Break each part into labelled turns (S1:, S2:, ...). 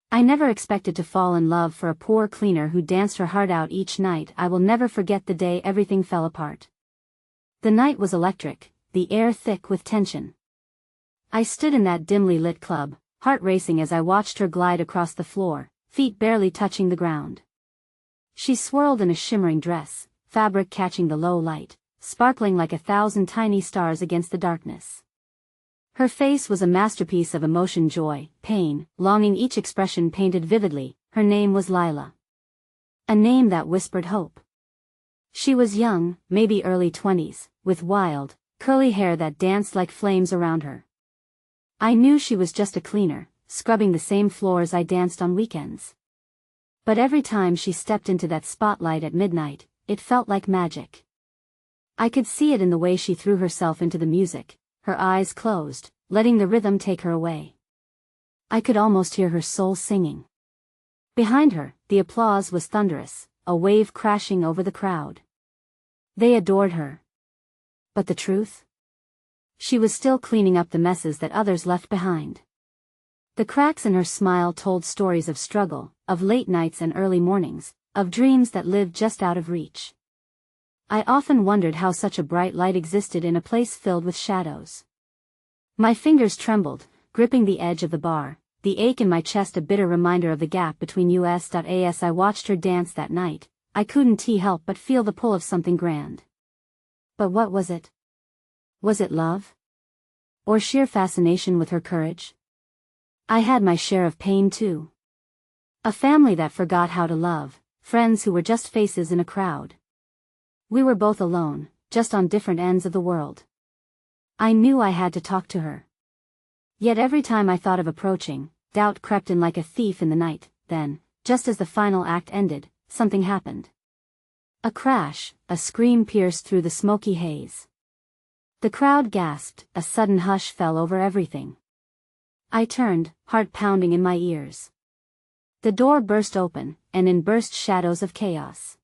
S1: I never expected to fall in love for a poor cleaner who danced her heart out each night. I will never forget the day everything fell apart. The night was electric, the air thick with tension. I stood in that dimly lit club, heart racing as I watched her glide across the floor, feet barely touching the ground. She swirled in a shimmering dress, fabric catching the low light, sparkling like 1,000 tiny stars against the darkness. Her face was a masterpiece of emotion, joy, pain, longing, each expression painted vividly. Her name was Lila. A name that whispered hope. She was young, maybe early 20s, with wild, curly hair that danced like flames around her. I knew she was just a cleaner, scrubbing the same floors I danced on weekends. But every time she stepped into that spotlight at midnight, it felt like magic. I could see it in the way she threw herself into the music, her eyes closed, letting the rhythm take her away. I could almost hear her soul singing. Behind her, the applause was thunderous, a wave crashing over the crowd. They adored her. But the truth? She was still cleaning up the messes that others left behind. The cracks in her smile told stories of struggle, of late nights and early mornings, of dreams that lived just out of reach. I often wondered how such a bright light existed in a place filled with shadows. My fingers trembled, gripping the edge of the bar, the ache in my chest a bitter reminder of the gap between us. As I watched her dance that night, I couldn't help but feel the pull of something grand. But what was it? Was it love? Or sheer fascination with her courage? I had my share of pain too. A family that forgot how to love, friends who were just faces in a crowd. We were both alone, just on different ends of the world. I knew I had to talk to her. Yet every time I thought of approaching, doubt crept in like a thief in the night. Then, just as the final act ended, something happened. A crash, a scream pierced through the smoky haze. The crowd gasped, a sudden hush fell over everything. I turned, heart pounding in my ears. The door burst open, and in burst shadows of chaos.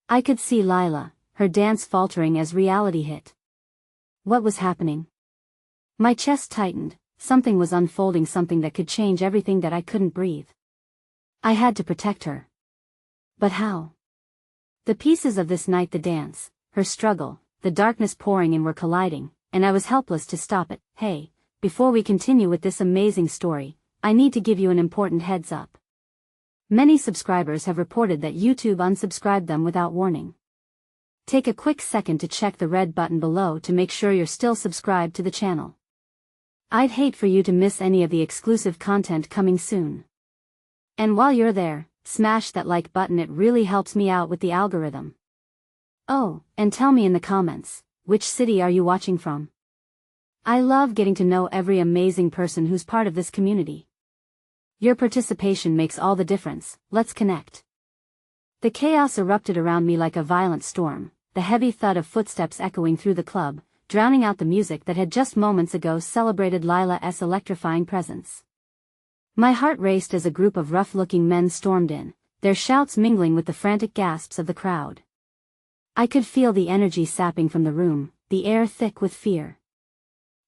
S1: I could see Lila, her dance faltering as reality hit. What was happening? My chest tightened, something was unfolding, something that could change everything, that I couldn't breathe. I had to protect her. But how? The pieces of this night, the dance, her struggle, the darkness pouring in, were colliding, and I was helpless to stop it. Hey, before we continue with this amazing story, I need to give you an important heads up. Many subscribers have reported that YouTube unsubscribed them without warning. Take a quick second to check the red button below to make sure you're still subscribed to the channel. I'd hate for you to miss any of the exclusive content coming soon. And while you're there, smash that like button, it really helps me out with the algorithm. Oh, and tell me in the comments, which city are you watching from? I love getting to know every amazing person who's part of this community. Your participation makes all the difference. Let's connect. The chaos erupted around me like a violent storm, the heavy thud of footsteps echoing through the club, drowning out the music that had just moments ago celebrated Lila's electrifying presence. My heart raced as a group of rough-looking men stormed in, their shouts mingling with the frantic gasps of the crowd. I could feel the energy sapping from the room, the air thick with fear.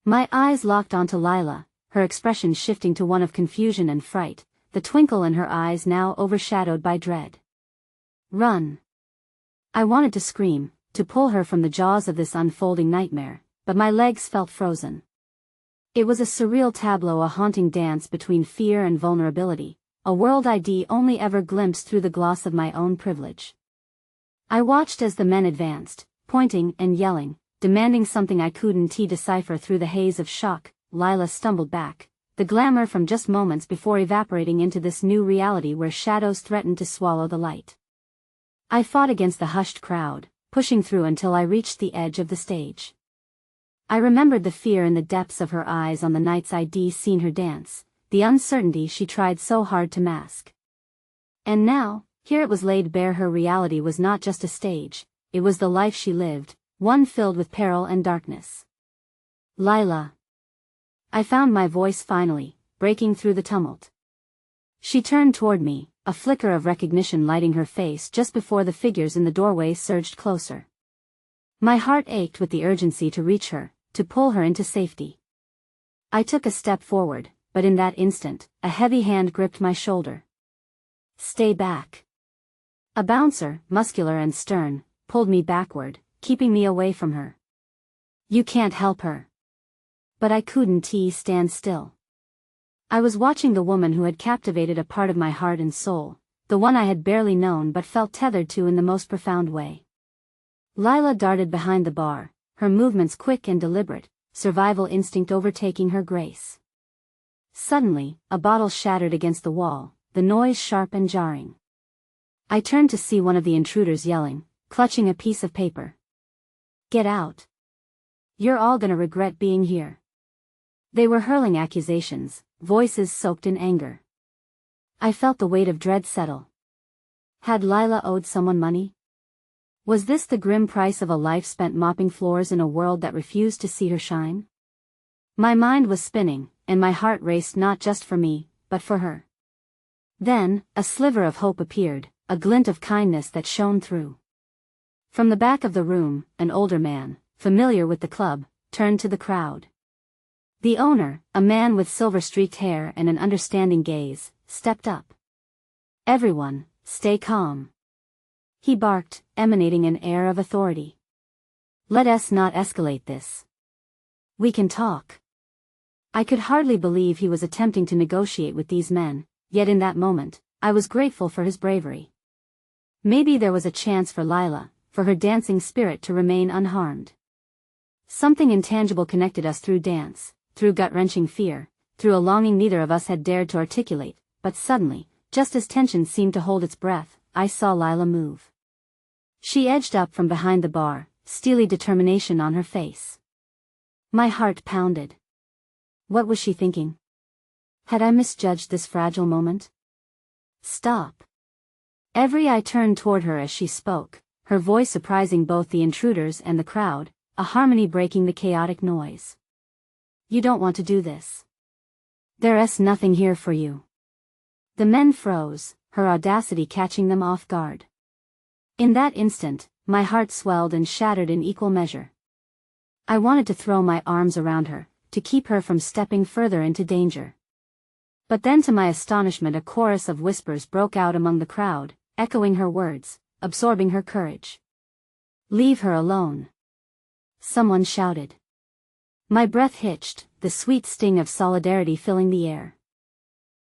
S1: My eyes locked onto Lila, her expression shifting to one of confusion and fright, the twinkle in her eyes now overshadowed by dread. Run! I wanted to scream, to pull her from the jaws of this unfolding nightmare, but my legs felt frozen. It was a surreal tableau, a haunting dance between fear and vulnerability, a world I'd only ever glimpsed through the gloss of my own privilege. I watched as the men advanced, pointing and yelling, demanding something I couldn't decipher through the haze of shock. Lila stumbled back, the glamour from just moments before evaporating into this new reality where shadows threatened to swallow the light. I fought against the hushed crowd, pushing through until I reached the edge of the stage. I remembered the fear in the depths of her eyes on the nights I'd seen her dance, the uncertainty she tried so hard to mask. And now, here it was laid bare. Her reality was not just a stage, it was the life she lived, one filled with peril and darkness. Lila. I found my voice finally, breaking through the tumult. She turned toward me, a flicker of recognition lighting her face just before the figures in the doorway surged closer. My heart ached with the urgency to reach her, to pull her into safety. I took a step forward, but in that instant, a heavy hand gripped my shoulder. "Stay back." A bouncer, muscular and stern, pulled me backward, keeping me away from her. "You can't help her." But I couldn't stand still. I was watching the woman who had captivated a part of my heart and soul, the one I had barely known but felt tethered to in the most profound way. Lila darted behind the bar, her movements quick and deliberate, survival instinct overtaking her grace. Suddenly, a bottle shattered against the wall, the noise sharp and jarring. I turned to see one of the intruders yelling, clutching a piece of paper. "Get out. You're all gonna regret being here." They were hurling accusations, voices soaked in anger. I felt the weight of dread settle. Had Lila owed someone money? Was this the grim price of a life spent mopping floors in a world that refused to see her shine? My mind was spinning, and my heart raced not just for me, but for her. Then, a sliver of hope appeared, a glint of kindness that shone through. From the back of the room, an older man, familiar with the club, turned to the crowd. The owner, a man with silver-streaked hair and an understanding gaze, stepped up. "Everyone, stay calm," he barked, emanating an air of authority. "Let us not escalate this. We can talk." I could hardly believe he was attempting to negotiate with these men, yet in that moment, I was grateful for his bravery. Maybe there was a chance for Lila, for her dancing spirit to remain unharmed. Something intangible connected us through dance, through gut-wrenching fear, through a longing neither of us had dared to articulate, but suddenly, just as tension seemed to hold its breath, I saw Lila move. She edged up from behind the bar, steely determination on her face. My heart pounded. What was she thinking? Had I misjudged this fragile moment? "Stop." Every eye turned toward her as she spoke, her voice surprising both the intruders and the crowd, a harmony breaking the chaotic noise. "You don't want to do this. There's nothing here for you." The men froze, her audacity catching them off guard. In that instant, my heart swelled and shattered in equal measure. I wanted to throw my arms around her, to keep her from stepping further into danger. But then to my astonishment a chorus of whispers broke out among the crowd, echoing her words, absorbing her courage. "Leave her alone," someone shouted. My breath hitched, the sweet sting of solidarity filling the air.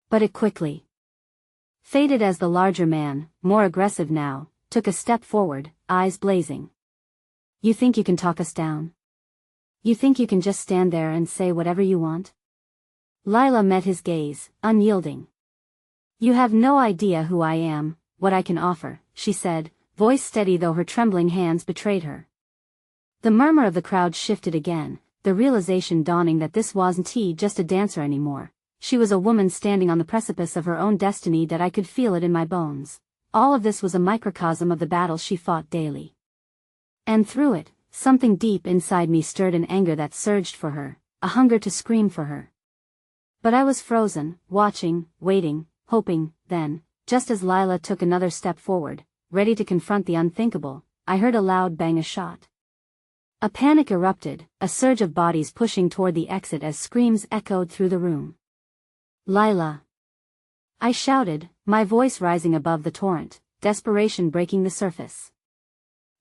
S1: But it quickly faded as the larger man, more aggressive now, took a step forward, eyes blazing. "You think you can talk us down? You think you can just stand there and say whatever you want?" Lila met his gaze, unyielding. "You have no idea who I am, what I can offer," she said, voice steady though her trembling hands betrayed her. The murmur of the crowd shifted again, the realization dawning that this wasn't just a dancer anymore. She was a woman standing on the precipice of her own destiny, that I could feel it in my bones. All of this was a microcosm of the battle she fought daily. And through it, something deep inside me stirred an anger that surged for her, a hunger to scream for her. But I was frozen, watching, waiting, hoping. Then, just as Lila took another step forward, ready to confront the unthinkable, I heard a loud bang, a shot. A panic erupted, a surge of bodies pushing toward the exit as screams echoed through the room. "Lila!" I shouted, my voice rising above the torrent, desperation breaking the surface.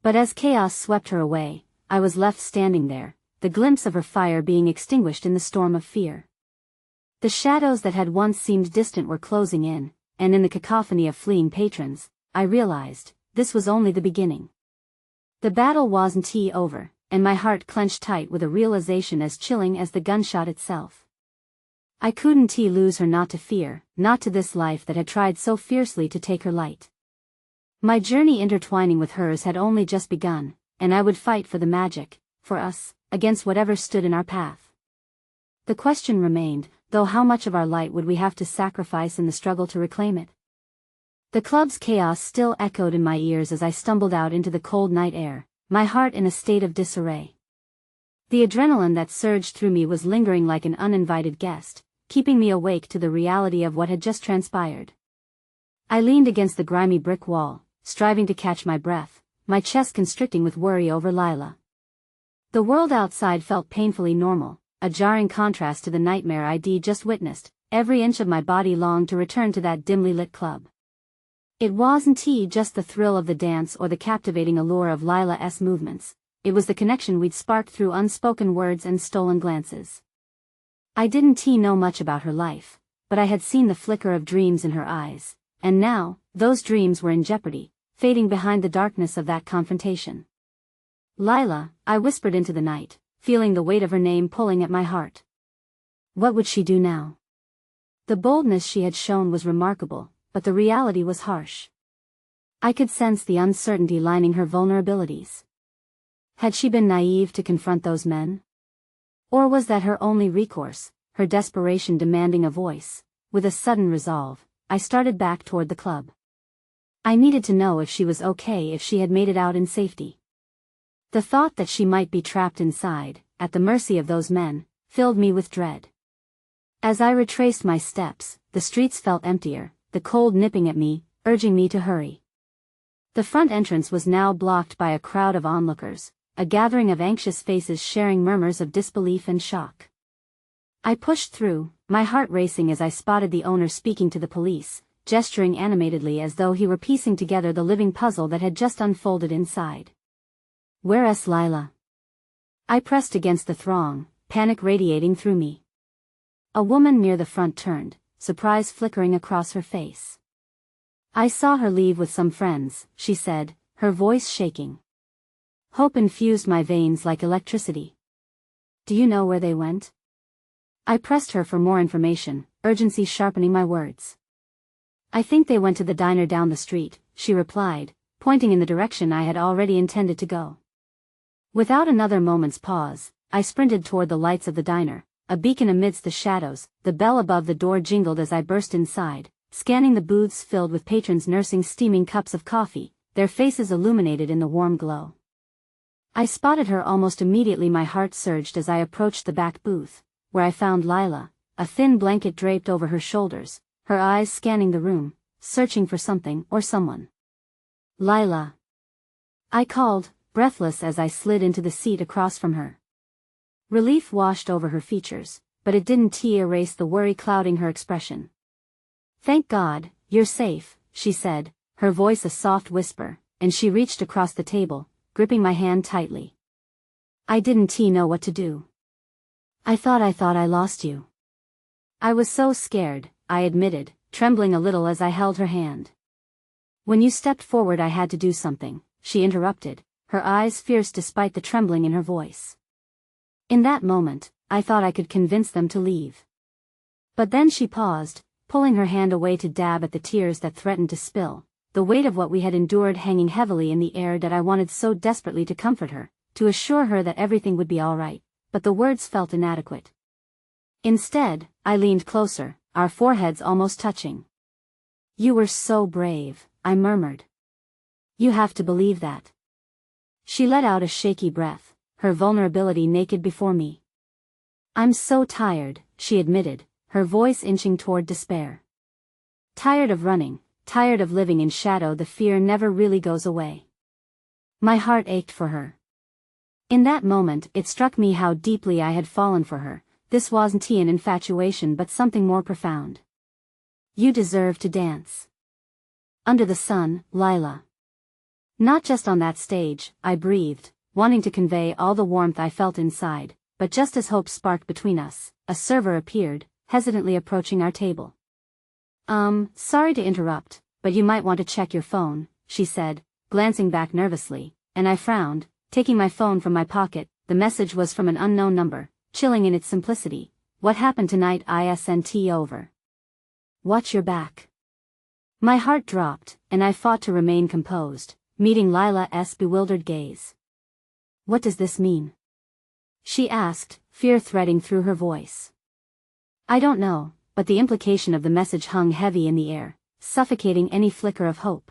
S1: But as chaos swept her away, I was left standing there, the glimpse of her fire being extinguished in the storm of fear. The shadows that had once seemed distant were closing in, and in the cacophony of fleeing patrons, I realized, this was only the beginning. The battle wasn't over, and my heart clenched tight with a realization as chilling as the gunshot itself. I couldn't lose her, not to fear, not to this life that had tried so fiercely to take her light. My journey intertwining with hers had only just begun, and I would fight for the magic, for us, against whatever stood in our path. The question remained, though, how much of our light would we have to sacrifice in the struggle to reclaim it? The club's chaos still echoed in my ears as I stumbled out into the cold night air, my heart in a state of disarray. The adrenaline that surged through me was lingering like an uninvited guest, keeping me awake to the reality of what had just transpired. I leaned against the grimy brick wall, striving to catch my breath, my chest constricting with worry over Lila. The world outside felt painfully normal, a jarring contrast to the nightmare I'd just witnessed, every inch of my body longed to return to that dimly lit club. It wasn't just the thrill of the dance or the captivating allure of Lila's movements, it was the connection we'd sparked through unspoken words and stolen glances. I didn't know much about her life, but I had seen the flicker of dreams in her eyes, and now, those dreams were in jeopardy, fading behind the darkness of that confrontation. Lila, I whispered into the night, feeling the weight of her name pulling at my heart. What would she do now? The boldness she had shown was remarkable, but the reality was harsh. I could sense the uncertainty lining her vulnerabilities. Had she been naive to confront those men? Or was that her only recourse, her desperation demanding a voice? With a sudden resolve, I started back toward the club. I needed to know if she was okay, if she had made it out in safety. The thought that she might be trapped inside, at the mercy of those men, filled me with dread. As I retraced my steps, the streets felt emptier, the cold nipping at me, urging me to hurry. The front entrance was now blocked by a crowd of onlookers, a gathering of anxious faces sharing murmurs of disbelief and shock. I pushed through, my heart racing as I spotted the owner speaking to the police, gesturing animatedly as though he were piecing together the living puzzle that had just unfolded inside. "Where's Lila?" I pressed against the throng, panic radiating through me. A woman near the front turned, surprise flickering across her face. "I saw her leave with some friends," she said, her voice shaking. Hope infused my veins like electricity. "Do you know where they went?" I pressed her for more information, urgency sharpening my words. "I think they went to the diner down the street," she replied, pointing in the direction I had already intended to go. Without another moment's pause, I sprinted toward the lights of the diner, a beacon amidst the shadows. The bell above the door jingled as I burst inside, scanning the booths filled with patrons nursing steaming cups of coffee, their faces illuminated in the warm glow. I spotted her almost immediately. My heart surged as I approached the back booth, where I found Lila, a thin blanket draped over her shoulders, her eyes scanning the room, searching for something or someone. "Lila," I called, breathless as I slid into the seat across from her. Relief washed over her features, but it didn't erase the worry clouding her expression. "Thank God, you're safe," she said, her voice a soft whisper, and she reached across the table, gripping my hand tightly. I didn't know what to do. I thought I lost you." "I was so scared," I admitted, trembling a little as I held her hand. "When you stepped forward I had to do something," she interrupted, her eyes fierce despite the trembling in her voice. In that moment, I thought I could convince them to leave. But then she paused, pulling her hand away to dab at the tears that threatened to spill, the weight of what we had endured hanging heavily in the air. That I wanted so desperately to comfort her, to assure her that everything would be all right, but the words felt inadequate. Instead, I leaned closer, our foreheads almost touching. "You were so brave," I murmured. "You have to believe that." She let out a shaky breath, her vulnerability naked before me. "I'm so tired," she admitted, her voice inching toward despair. "Tired of running, tired of living in shadow. The fear never really goes away." My heart ached for her. In that moment it struck me how deeply I had fallen for her. This wasn't an infatuation but something more profound. "You deserve to dance under the sun, Lila." "Not just on that stage," I breathed, wanting to convey all the warmth I felt inside, but just as hope sparked between us, a server appeared, hesitantly approaching our table. Sorry to interrupt, but you might want to check your phone," she said, glancing back nervously, and I frowned, taking my phone from my pocket. The message was from an unknown number, chilling in its simplicity. "What happened tonight? Isn't over. Watch your back." My heart dropped, and I fought to remain composed, meeting Lila's bewildered gaze. "What does this mean?" she asked, fear threading through her voice. I don't know, but the implication of the message hung heavy in the air, suffocating any flicker of hope.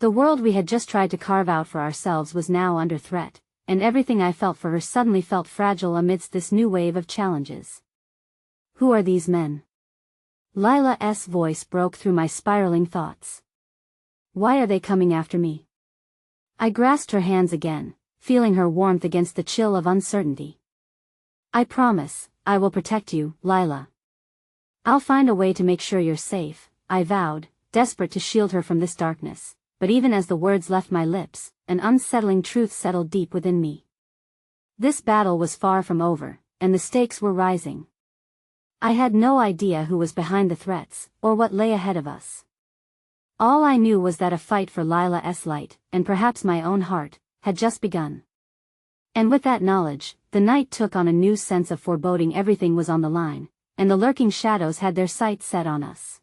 S1: The world we had just tried to carve out for ourselves was now under threat, and everything I felt for her suddenly felt fragile amidst this new wave of challenges. "Who are these men?" Lila's voice broke through my spiraling thoughts. "Why are they coming after me?" I grasped her hands again, feeling her warmth against the chill of uncertainty. "I promise, I will protect you, Lila." I'll find a way to make sure you're safe, I vowed, desperate to shield her from this darkness, but even as the words left my lips, an unsettling truth settled deep within me. This battle was far from over, and the stakes were rising. I had no idea who was behind the threats, or what lay ahead of us. All I knew was that a fight for Lila's light, and perhaps my own heart, had just begun. And with that knowledge, the night took on a new sense of foreboding. Everything was on the line, and the lurking shadows had their sights set on us.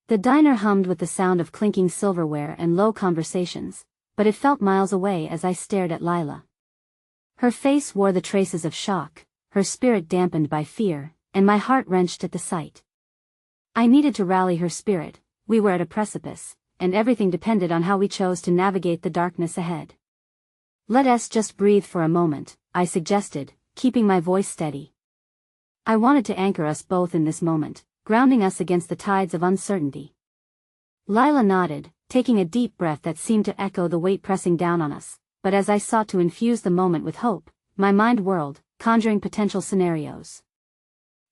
S1: The diner hummed with the sound of clinking silverware and low conversations, but it felt miles away as I stared at Lila. Her face wore the traces of shock, her spirit dampened by fear, and my heart wrenched at the sight. I needed to rally her spirit. We were at a precipice, and everything depended on how we chose to navigate the darkness ahead. "Let us just breathe for a moment," I suggested, keeping my voice steady. I wanted to anchor us both in this moment, grounding us against the tides of uncertainty. Lila nodded, taking a deep breath that seemed to echo the weight pressing down on us, but as I sought to infuse the moment with hope, my mind whirled, conjuring potential scenarios.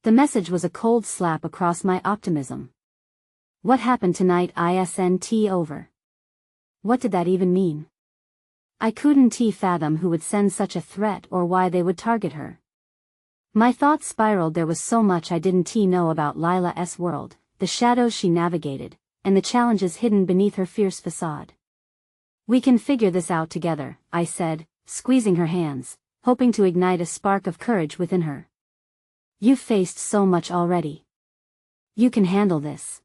S1: The message was a cold slap across my optimism. What happened tonight isn't over? What did that even mean? I couldn't fathom who would send such a threat or why they would target her. My thoughts spiraled. There was so much I didn't know about Lila's world, the shadows she navigated, and the challenges hidden beneath her fierce facade. "We can figure this out together," I said, squeezing her hands, hoping to ignite a spark of courage within her. "You've faced so much already. You can handle this."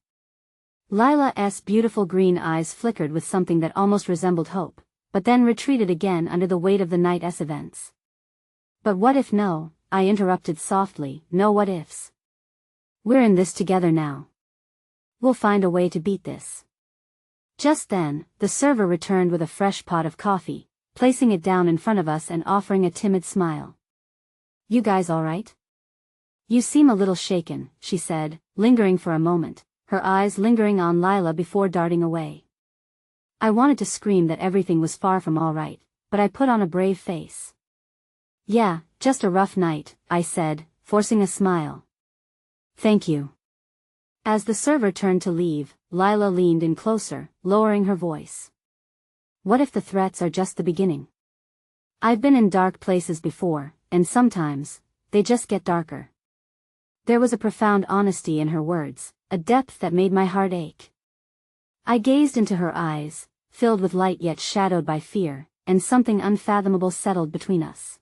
S1: Lila's beautiful green eyes flickered with something that almost resembled hope, but then retreated again under the weight of the night's events. "But what if no?" I interrupted softly. "No what ifs. We're in this together now. We'll find a way to beat this." Just then, the server returned with a fresh pot of coffee, placing it down in front of us and offering a timid smile. "You guys all right? You seem a little shaken," she said, lingering for a moment, her eyes lingering on Lila before darting away. I wanted to scream that everything was far from all right, but I put on a brave face. "Yeah, just a rough night," I said, forcing a smile. "Thank you." As the server turned to leave, Lila leaned in closer, lowering her voice. "What if the threats are just the beginning? I've been in dark places before, and sometimes, they just get darker." There was a profound honesty in her words, a depth that made my heart ache. I gazed into her eyes, filled with light yet shadowed by fear, and something unfathomable settled between us.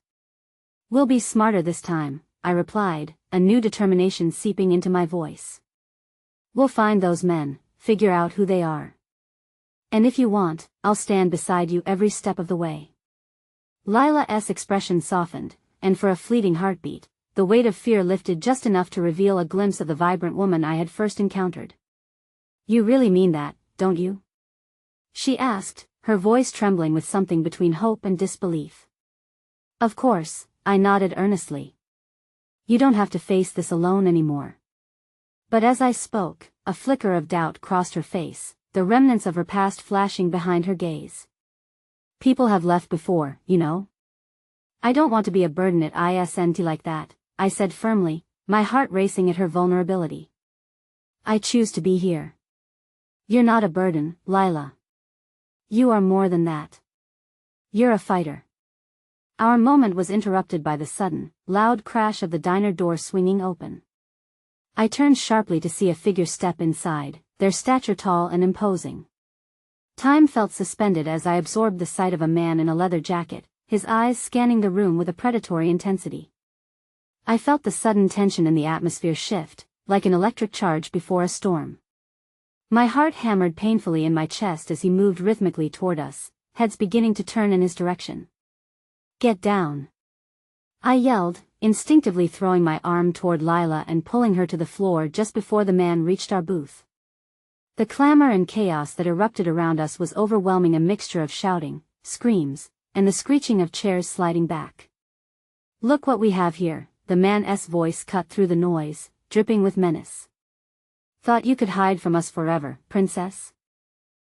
S1: "We'll be smarter this time," I replied, a new determination seeping into my voice. "We'll find those men, figure out who they are. And if you want, I'll stand beside you every step of the way." Lila's expression softened, and for a fleeting heartbeat, the weight of fear lifted just enough to reveal a glimpse of the vibrant woman I had first encountered. "You really mean that, don't you?" she asked, her voice trembling with something between hope and disbelief. "Of course," I nodded earnestly. "You don't have to face this alone anymore." But as I spoke, a flicker of doubt crossed her face, the remnants of her past flashing behind her gaze. "People have left before, you know. I don't want to be a burden at ISNT like that," I said firmly, my heart racing at her vulnerability. "I choose to be here." "You're not a burden, Lila. You are more than that. You're a fighter." Our moment was interrupted by the sudden, loud crash of the diner door swinging open. I turned sharply to see a figure step inside, their stature tall and imposing. Time felt suspended as I absorbed the sight of a man in a leather jacket, his eyes scanning the room with a predatory intensity. I felt the sudden tension in the atmosphere shift, like an electric charge before a storm. My heart hammered painfully in my chest as he moved rhythmically toward us, heads beginning to turn in his direction. "Get down!" I yelled, instinctively throwing my arm toward Lila and pulling her to the floor just before the man reached our booth. The clamor and chaos that erupted around us was overwhelming, a mixture of shouting, screams, and the screeching of chairs sliding back. "Look what we have here," the man's voice cut through the noise, dripping with menace. "Thought you could hide from us forever, princess?"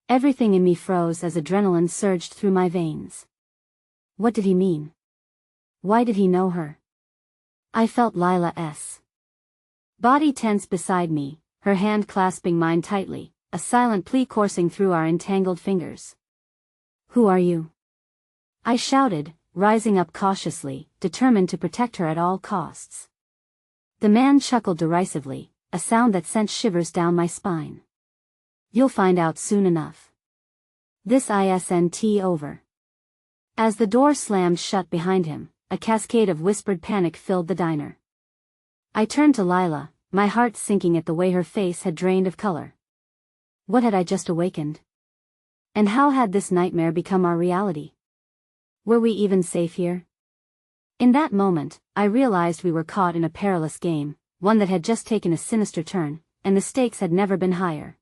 S1: Everything in me froze as adrenaline surged through my veins. What did he mean? Why did he know her? I felt Lila's Body tense beside me, her hand clasping mine tightly, a silent plea coursing through our entangled fingers. "Who are you?" I shouted, rising up cautiously, determined to protect her at all costs. The man chuckled derisively, a sound that sent shivers down my spine. "You'll find out soon enough. This isn't over." As the door slammed shut behind him, a cascade of whispered panic filled the diner. I turned to Lila, my heart sinking at the way her face had drained of color. What had I just awakened? And how had this nightmare become our reality? Were we even safe here? In that moment, I realized we were caught in a perilous game, one that had just taken a sinister turn, and the stakes had never been higher.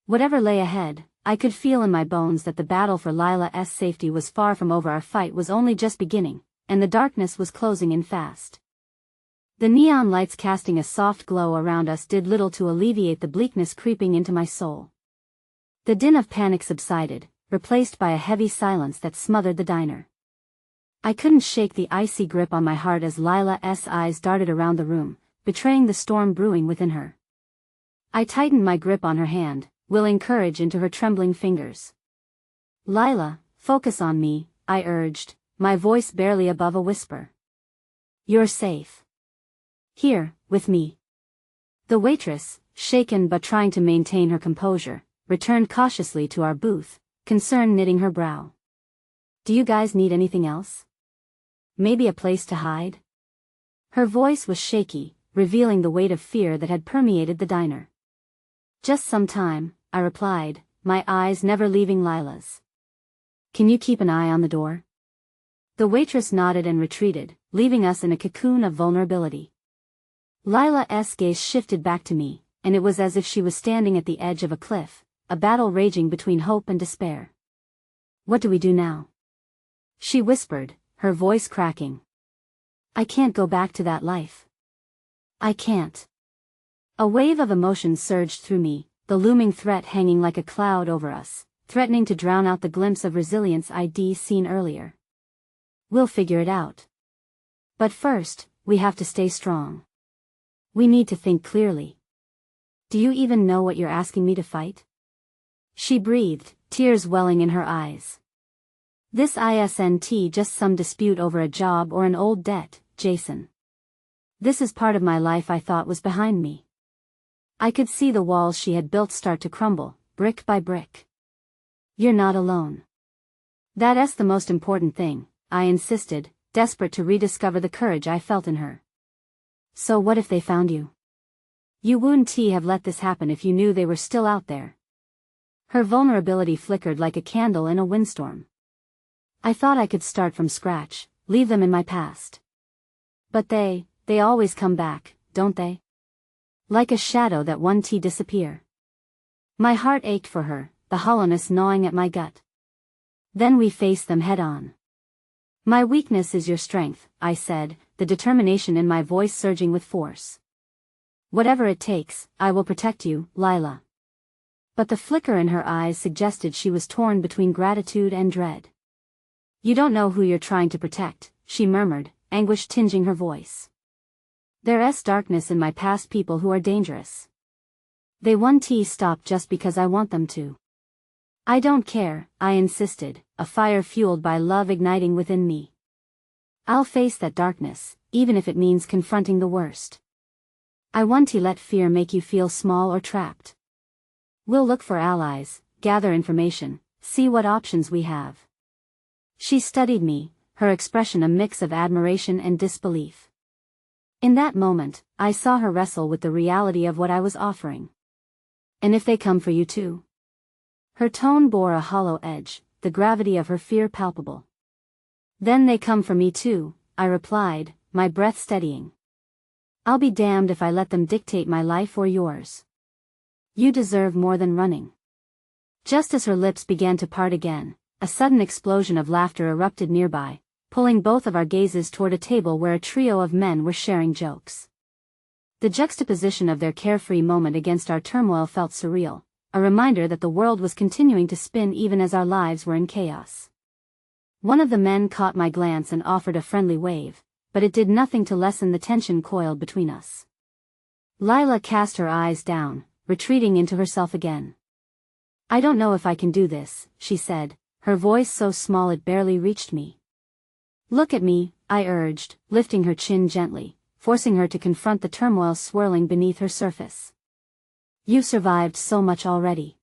S1: Whatever lay ahead, I could feel in my bones that the battle for Lila's safety was far from over. Our fight was only just beginning, and the darkness was closing in fast. The neon lights casting a soft glow around us did little to alleviate the bleakness creeping into my soul. The din of panic subsided, replaced by a heavy silence that smothered the diner. I couldn't shake the icy grip on my heart as Lila's eyes darted around the room, betraying the storm brewing within her. I tightened my grip on her hand, willing courage into her trembling fingers. "Lila, focus on me," I urged, my voice barely above a whisper. "You're safe. Here, with me." The waitress, shaken but trying to maintain her composure, returned cautiously to our booth, concern knitting her brow. "Do you guys need anything else? Maybe a place to hide?" Her voice was shaky, revealing the weight of fear that had permeated the diner. "Just some time," I replied, my eyes never leaving Lila's. "Can you keep an eye on the door?" The waitress nodded and retreated, leaving us in a cocoon of vulnerability. Lila's gaze shifted back to me, and it was as if she was standing at the edge of a cliff, a battle raging between hope and despair. "What do we do now?" she whispered, her voice cracking. "I can't go back to that life. I can't." A wave of emotion surged through me, the looming threat hanging like a cloud over us, threatening to drown out the glimpse of resilience I'd seen earlier. "We'll figure it out. But first, we have to stay strong. We need to think clearly. Do you even know what you're asking me to fight?" She breathed, tears welling in her eyes. "This isn't just some dispute over a job or an old debt, Jason. This is part of my life I thought was behind me." I could see the walls she had built start to crumble, brick by brick. "You're not alone. That's the most important thing," I insisted, desperate to rediscover the courage I felt in her. "So what if they found you? You wouldn't have let this happen if you knew they were still out there." Her vulnerability flickered like a candle in a windstorm. "I thought I could start from scratch, leave them in my past. But they always come back, don't they? Like a shadow that won't disappear." My heart ached for her, the hollowness gnawing at my gut. "Then we face them head on." "My weakness is your strength," I said, the determination in my voice surging with force. "Whatever it takes, I will protect you, Lila." But the flicker in her eyes suggested she was torn between gratitude and dread. "You don't know who you're trying to protect," she murmured, anguish tinging her voice. "There's darkness in my past, people who are dangerous. They won't stop just because I want them to." "I don't care," I insisted, a fire fueled by love igniting within me. "I'll face that darkness, even if it means confronting the worst. I won't let fear make you feel small or trapped. We'll look for allies, gather information, see what options we have." She studied me, her expression a mix of admiration and disbelief. In that moment, I saw her wrestle with the reality of what I was offering. "And if they come for you too?" Her tone bore a hollow edge, the gravity of her fear palpable. "Then they come for me too," I replied, my breath steadying. "I'll be damned if I let them dictate my life or yours. You deserve more than running." Just as her lips began to part again, a sudden explosion of laughter erupted nearby, pulling both of our gazes toward a table where a trio of men were sharing jokes. The juxtaposition of their carefree moment against our turmoil felt surreal, a reminder that the world was continuing to spin even as our lives were in chaos. One of the men caught my glance and offered a friendly wave, but it did nothing to lessen the tension coiled between us. Lila cast her eyes down, retreating into herself again. I don't know if I can do this, she said, her voice so small it barely reached me. Look at me, I urged, lifting her chin gently, forcing her to confront the turmoil swirling beneath her surface. You've survived so much already.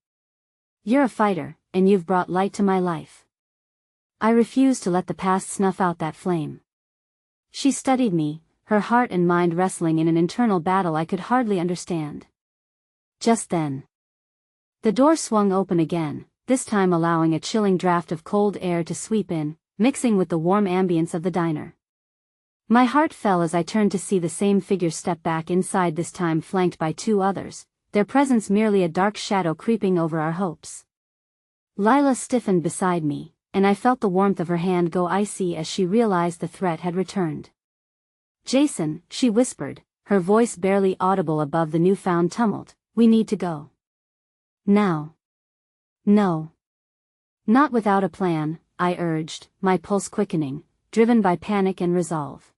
S1: You're a fighter, and you've brought light to my life. I refuse to let the past snuff out that flame. She studied me, her heart and mind wrestling in an internal battle I could hardly understand. Just then, the door swung open again, this time allowing a chilling draft of cold air to sweep in, mixing with the warm ambience of the diner. My heart fell as I turned to see the same figure step back inside, this time flanked by two others, their presence merely a dark shadow creeping over our hopes. Lila stiffened beside me, and I felt the warmth of her hand go icy as she realized the threat had returned. Jason, she whispered, her voice barely audible above the newfound tumult, we need to go. Now. No. Not without a plan, I urged, my pulse quickening, driven by panic and resolve.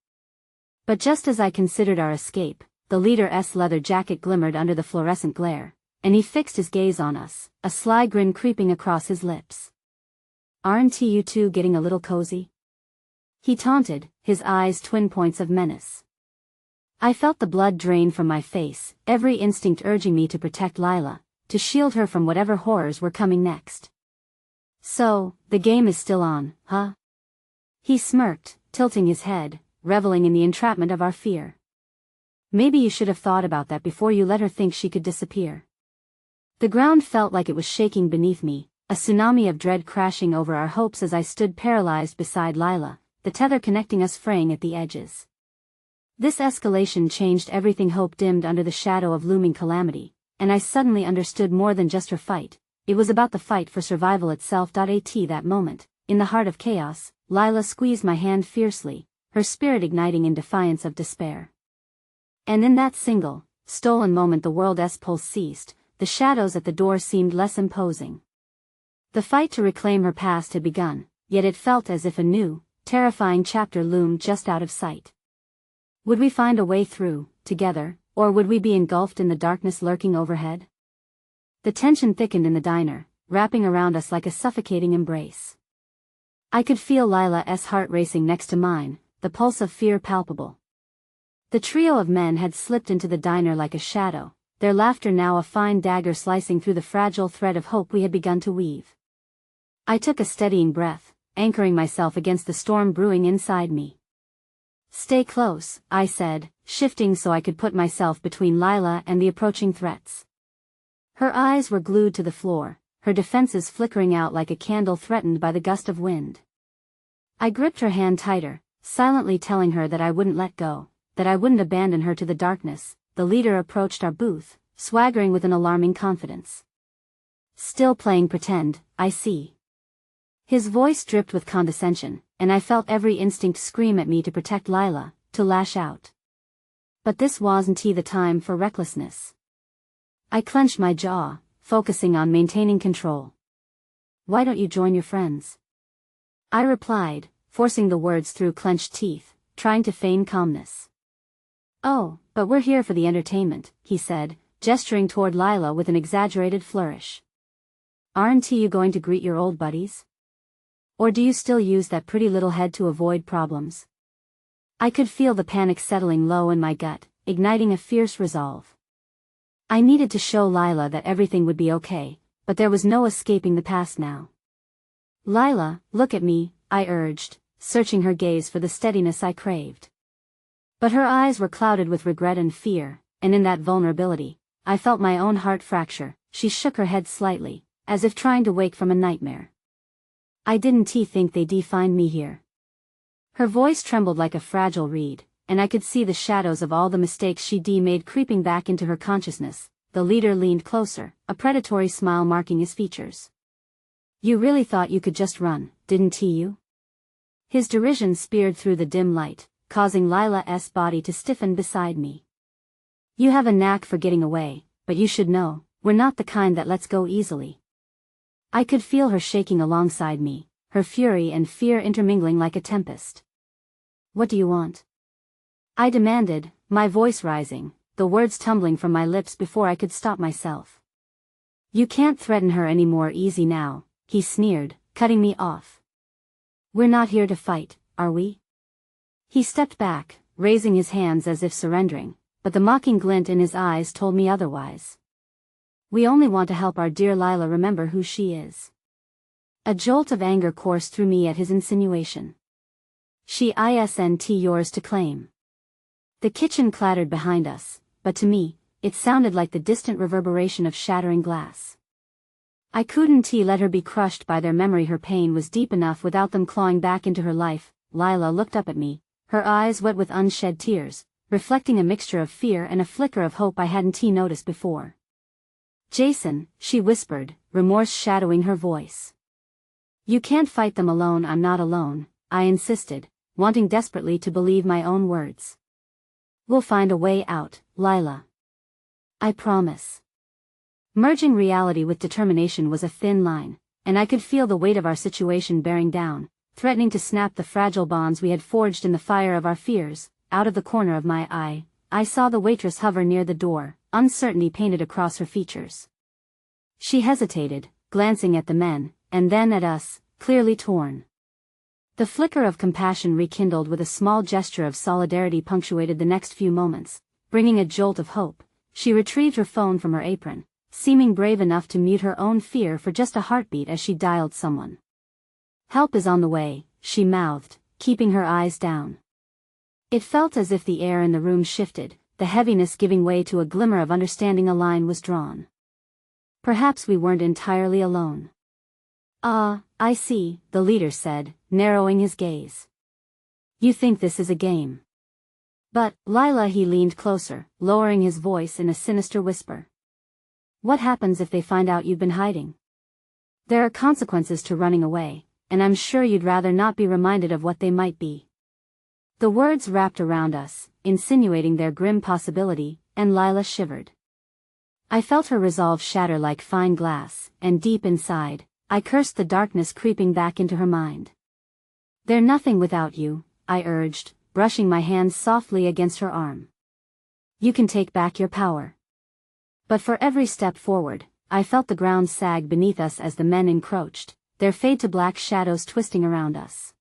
S1: But just as I considered our escape, the leader's leather jacket glimmered under the fluorescent glare, and he fixed his gaze on us, a sly grin creeping across his lips. Aren't you two getting a little cozy? He taunted, his eyes twin points of menace. I felt the blood drain from my face, every instinct urging me to protect Lila, to shield her from whatever horrors were coming next. So, the game is still on, huh? He smirked, tilting his head, reveling in the entrapment of our fear. Maybe you should have thought about that before you let her think she could disappear. The ground felt like it was shaking beneath me, a tsunami of dread crashing over our hopes as I stood paralyzed beside Lila, the tether connecting us fraying at the edges. This escalation changed everything. Hope dimmed under the shadow of looming calamity, and I suddenly understood more than just her fight. It was about the fight for survival itself. At that moment, in the heart of chaos, Lila squeezed my hand fiercely, her spirit igniting in defiance of despair. And in that single, stolen moment the world's pulse ceased, the shadows at the door seemed less imposing. The fight to reclaim her past had begun, yet it felt as if a new, terrifying chapter loomed just out of sight. Would we find a way through, together, or would we be engulfed in the darkness lurking overhead? The tension thickened in the diner, wrapping around us like a suffocating embrace. I could feel Lila's heart racing next to mine, the pulse of fear palpable. The trio of men had slipped into the diner like a shadow, their laughter now a fine dagger slicing through the fragile thread of hope we had begun to weave. I took a steadying breath, anchoring myself against the storm brewing inside me. Stay close, I said, shifting so I could put myself between Lila and the approaching threats. Her eyes were glued to the floor, her defenses flickering out like a candle threatened by the gust of wind. I gripped her hand tighter, silently telling her that I wouldn't let go, that I wouldn't abandon her to the darkness. The leader approached our booth, swaggering with an alarming confidence. Still playing pretend, I see. His voice dripped with condescension, and I felt every instinct scream at me to protect Lila, to lash out. But this wasn't the time for recklessness. I clenched my jaw, focusing on maintaining control. Why don't you join your friends? I replied, forcing the words through clenched teeth, trying to feign calmness. Oh, but we're here for the entertainment, he said, gesturing toward Lila with an exaggerated flourish. Aren't you going to greet your old buddies? Or do you still use that pretty little head to avoid problems? I could feel the panic settling low in my gut, igniting a fierce resolve. I needed to show Lila that everything would be okay, but there was no escaping the past now. Lila, look at me, I urged, searching her gaze for the steadiness I craved. But her eyes were clouded with regret and fear, and in that vulnerability, I felt my own heart fracture. She shook her head slightly, as if trying to wake from a nightmare. I didn't think they'd find me here. Her voice trembled like a fragile reed, and I could see the shadows of all the mistakes she'd made creeping back into her consciousness. The leader leaned closer, a predatory smile marking his features. You really thought you could just run, didn't you? His derision speared through the dim light, causing Lila's body to stiffen beside me. You have a knack for getting away, but you should know, we're not the kind that lets go easily. I could feel her shaking alongside me, her fury and fear intermingling like a tempest. What do you want? I demanded, my voice rising, the words tumbling from my lips before I could stop myself. You can't threaten her anymore, easy now, he sneered, cutting me off. We're not here to fight, are we? He stepped back, raising his hands as if surrendering, but the mocking glint in his eyes told me otherwise. We only want to help our dear Lila remember who she is. A jolt of anger coursed through me at his insinuation. She isn't yours to claim. The kitchen clattered behind us, but to me, it sounded like the distant reverberation of shattering glass. I couldn't let her be crushed by their memory. Her pain was deep enough without them clawing back into her life. Lila looked up at me, her eyes wet with unshed tears, reflecting a mixture of fear and a flicker of hope I hadn't noticed before. Jason, she whispered, remorse shadowing her voice. You can't fight them alone. I'm not alone, I insisted, wanting desperately to believe my own words. We'll find a way out, Lila. I promise. Merging reality with determination was a thin line, and I could feel the weight of our situation bearing down, threatening to snap the fragile bonds we had forged in the fire of our fears. Out of the corner of my eye, I saw the waitress hover near the door, uncertainty painted across her features. She hesitated, glancing at the men, and then at us, clearly torn. The flicker of compassion rekindled with a small gesture of solidarity punctuated the next few moments, bringing a jolt of hope. She retrieved her phone from her apron, seeming brave enough to mute her own fear for just a heartbeat as she dialed someone. Help is on the way, she mouthed, keeping her eyes down. It felt as if the air in the room shifted, the heaviness giving way to a glimmer of understanding. A line was drawn. Perhaps we weren't entirely alone. Ah, I see, the leader said, narrowing his gaze. You think this is a game. But, Lila, he leaned closer, lowering his voice in a sinister whisper. What happens if they find out you've been hiding? There are consequences to running away, and I'm sure you'd rather not be reminded of what they might be. The words wrapped around us, insinuating their grim possibility, and Lila shivered. I felt her resolve shatter like fine glass, and deep inside, I cursed the darkness creeping back into her mind. They're nothing without you, I urged, brushing my hands softly against her arm. You can take back your power. But for every step forward, I felt the ground sag beneath us as the men encroached, their fade to black shadows twisting around us.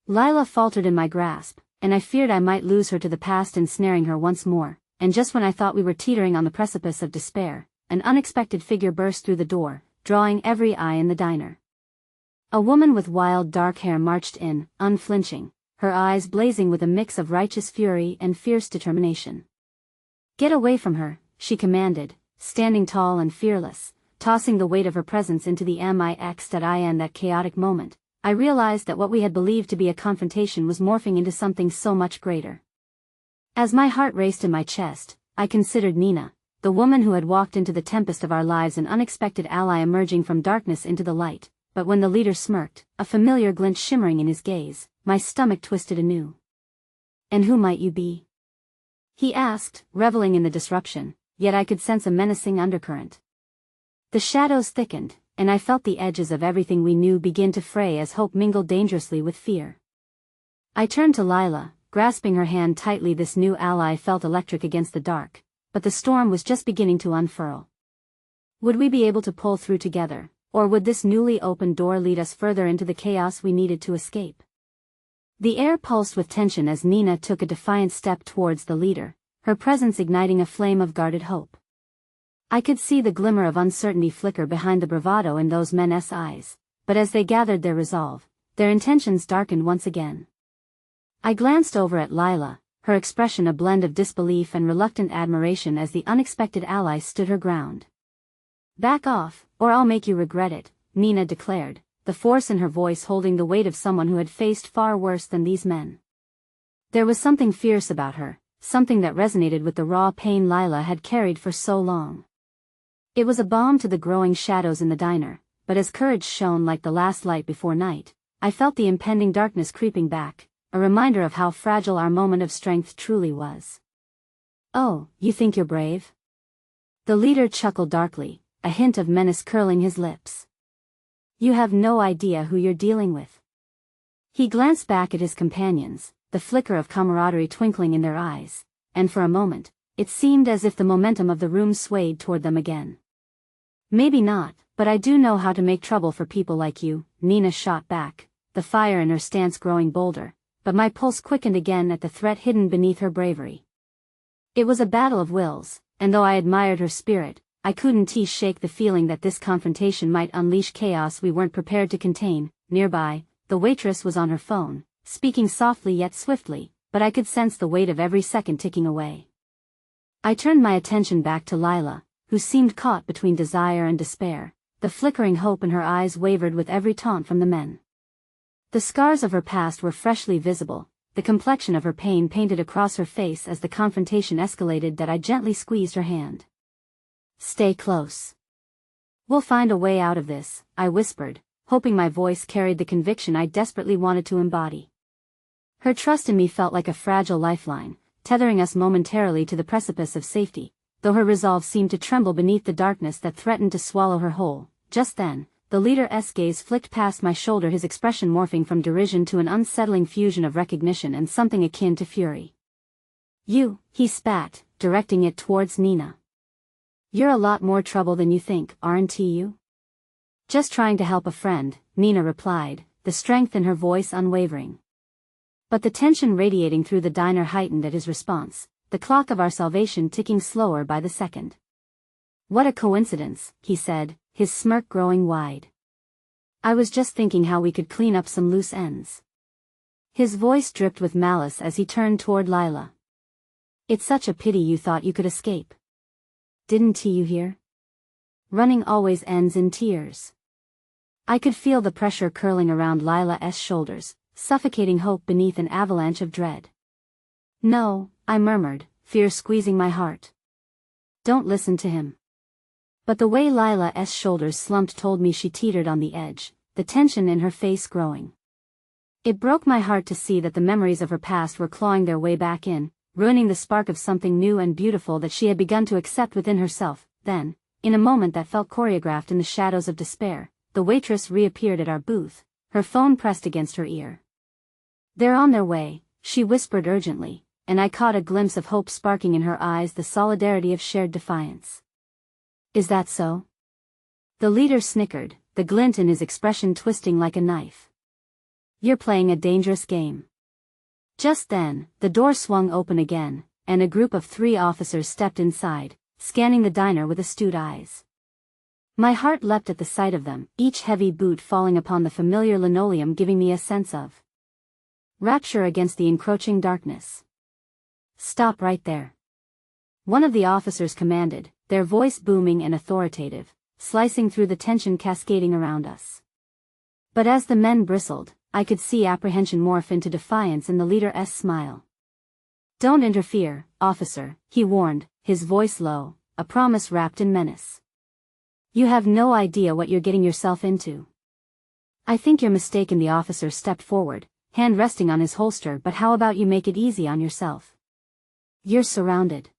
S1: Lila faltered in my grasp, and I feared I might lose her to the past, ensnaring her once more, and just when I thought we were teetering on the precipice of despair, an unexpected figure burst through the door, drawing every eye in the diner. A woman with wild dark hair marched in, unflinching, her eyes blazing with a mix of righteous fury and fierce determination. Get away from her, she commanded, standing tall and fearless, tossing the weight of her presence into the mix. In that chaotic moment, I realized that what we had believed to be a confrontation was morphing into something so much greater. As my heart raced in my chest, I considered Nina, the woman who had walked into the tempest of our lives, an unexpected ally emerging from darkness into the light, but when the leader smirked, a familiar glint shimmering in his gaze, my stomach twisted anew. And who might you be? He asked, reveling in the disruption, yet I could sense a menacing undercurrent. The shadows thickened, and I felt the edges of everything we knew begin to fray as hope mingled dangerously with fear. I turned to Lila, grasping her hand tightly. This new ally felt electric against the dark, but the storm was just beginning to unfurl. Would we be able to pull through together, or would this newly opened door lead us further into the chaos we needed to escape? The air pulsed with tension as Nina took a defiant step towards the leader, her presence igniting a flame of guarded hope. I could see the glimmer of uncertainty flicker behind the bravado in those men's eyes, but as they gathered their resolve, their intentions darkened once again. I glanced over at Lila, her expression a blend of disbelief and reluctant admiration as the unexpected ally stood her ground. Back off, or I'll make you regret it, Nina declared, the force in her voice holding the weight of someone who had faced far worse than these men. There was something fierce about her, something that resonated with the raw pain Lila had carried for so long. It was a balm to the growing shadows in the diner, but as courage shone like the last light before night, I felt the impending darkness creeping back, a reminder of how fragile our moment of strength truly was. Oh, you think you're brave? The leader chuckled darkly, a hint of menace curling his lips. You have no idea who you're dealing with. He glanced back at his companions, the flicker of camaraderie twinkling in their eyes, and for a moment, it seemed as if the momentum of the room swayed toward them again. Maybe not, but I do know how to make trouble for people like you, Nina shot back, the fire in her stance growing bolder, but my pulse quickened again at the threat hidden beneath her bravery. It was a battle of wills, and though I admired her spirit, I couldn't shake the feeling that this confrontation might unleash chaos we weren't prepared to contain. Nearby, the waitress was on her phone, speaking softly yet swiftly, but I could sense the weight of every second ticking away. I turned my attention back to Lila, who seemed caught between desire and despair. The flickering hope in her eyes wavered with every taunt from the men. The scars of her past were freshly visible, the complexion of her pain painted across her face as the confrontation escalated. That I gently squeezed her hand. "Stay close. We'll find a way out of this," I whispered, hoping my voice carried the conviction I desperately wanted to embody. Her trust in me felt like a fragile lifeline, tethering us momentarily to the precipice of safety, though her resolve seemed to tremble beneath the darkness that threatened to swallow her whole. Just then, the leader's gaze flicked past my shoulder, his expression morphing from derision to an unsettling fusion of recognition and something akin to fury. "You," he spat, directing it towards Nina. "You're a lot more trouble than you think, aren't you?" "Just trying to help a friend," Nina replied, the strength in her voice unwavering. But the tension radiating through the diner heightened at his response, the clock of our salvation ticking slower by the second. "What a coincidence," he said, his smirk growing wide. "I was just thinking how we could clean up some loose ends." His voice dripped with malice as he turned toward Lila. "It's such a pity you thought you could escape. Didn't you hear? Running always ends in tears." I could feel the pressure curling around Lila's shoulders, suffocating hope beneath an avalanche of dread. "No," I murmured, fear squeezing my heart. "Don't listen to him." But the way Lila's shoulders slumped told me she teetered on the edge, the tension in her face growing. It broke my heart to see that the memories of her past were clawing their way back in, ruining the spark of something new and beautiful that she had begun to accept within herself. Then, in a moment that felt choreographed in the shadows of despair, the waitress reappeared at our booth, her phone pressed against her ear. "They're on their way," she whispered urgently, and I caught a glimpse of hope sparking in her eyes, the solidarity of shared defiance. "Is that so?" The leader snickered, the glint in his expression twisting like a knife. "You're playing a dangerous game." Just then, the door swung open again, and a group of 3 officers stepped inside, scanning the diner with astute eyes. My heart leapt at the sight of them, each heavy boot falling upon the familiar linoleum giving me a sense of rapture against the encroaching darkness. "Stop right there," one of the officers commanded, their voice booming and authoritative, slicing through the tension cascading around us. But as the men bristled, I could see apprehension morph into defiance in the leader's smile. "Don't interfere, officer," he warned, his voice low, a promise wrapped in menace. "You have no idea what you're getting yourself into." "I think you're mistaken," the officer stepped forward, hand resting on his holster. "But how about you make it easy on yourself? You're surrounded."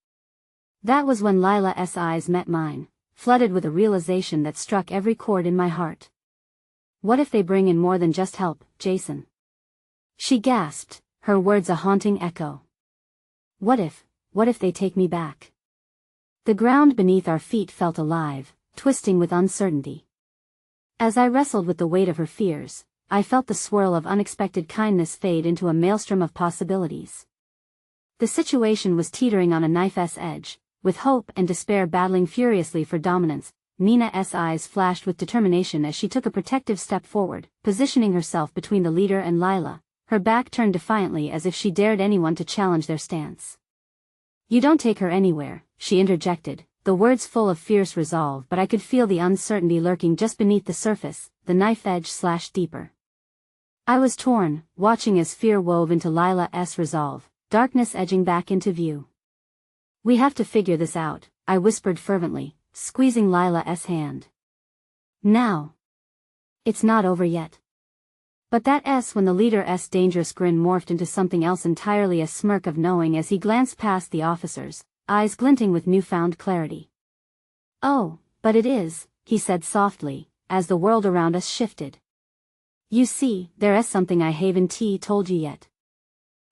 S1: That was when Lila's eyes met mine, flooded with a realization that struck every chord in my heart. "What if they bring in more than just help, Jason?" She gasped, her words a haunting echo. What if they take me back?" The ground beneath our feet felt alive, twisting with uncertainty. As I wrestled with the weight of her fears, I felt the swirl of unexpected kindness fade into a maelstrom of possibilities. The situation was teetering on a knife's edge, with hope and despair battling furiously for dominance. Nina's eyes flashed with determination as she took a protective step forward, positioning herself between the leader and Lila, her back turned defiantly as if she dared anyone to challenge their stance. "You don't take her anywhere," she interjected, the words full of fierce resolve, but I could feel the uncertainty lurking just beneath the surface, the knife edge slashed deeper. I was torn, watching as fear wove into Lila's resolve, darkness edging back into view. "We have to figure this out," I whispered fervently, squeezing Lila's hand. "Now. It's not over yet." But when the leader's dangerous grin morphed into something else entirely, a smirk of knowing as he glanced past the officers, eyes glinting with newfound clarity. "Oh, but it is," he said softly, as the world around us shifted. "You see, there is something I haven't told you yet."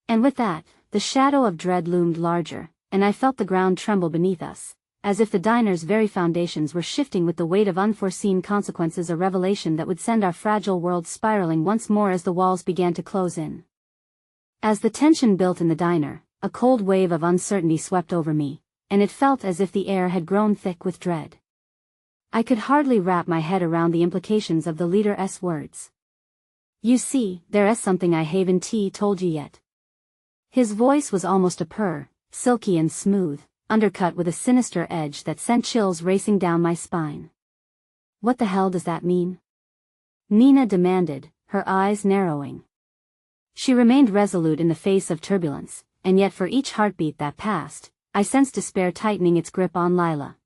S1: And with that, the shadow of dread loomed larger, and I felt the ground tremble beneath us, as if the diner's very foundations were shifting with the weight of unforeseen consequences, a revelation that would send our fragile world spiraling once more as the walls began to close in. As the tension built in the diner, a cold wave of uncertainty swept over me, and it felt as if the air had grown thick with dread. I could hardly wrap my head around the implications of the leader's words. "You see, there's something I haven't told you yet." His voice was almost a purr, silky and smooth, undercut with a sinister edge that sent chills racing down my spine. "What the hell does that mean?" Nina demanded, her eyes narrowing. She remained resolute in the face of turbulence, and yet for each heartbeat that passed, I sensed despair tightening its grip on Lila.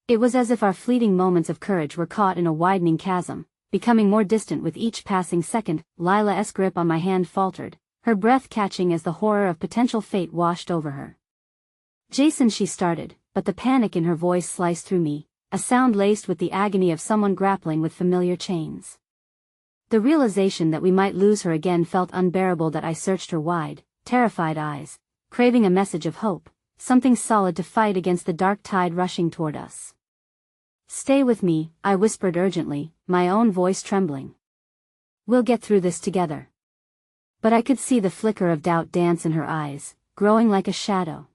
S1: It was as if our fleeting moments of courage were caught in a widening chasm, becoming more distant with each passing second. Lila's grip on my hand faltered, her breath catching as the horror of potential fate washed over her. "Jason," she started, but the panic in her voice sliced through me, a sound laced with the agony of someone grappling with familiar chains. The realization that we might lose her again felt unbearable. That I searched her wide, terrified eyes, craving a message of hope, something solid to fight against the dark tide rushing toward us. "Stay with me," I whispered urgently, my own voice trembling. "We'll get through this together." But I could see the flicker of doubt dance in her eyes, growing like a shadow.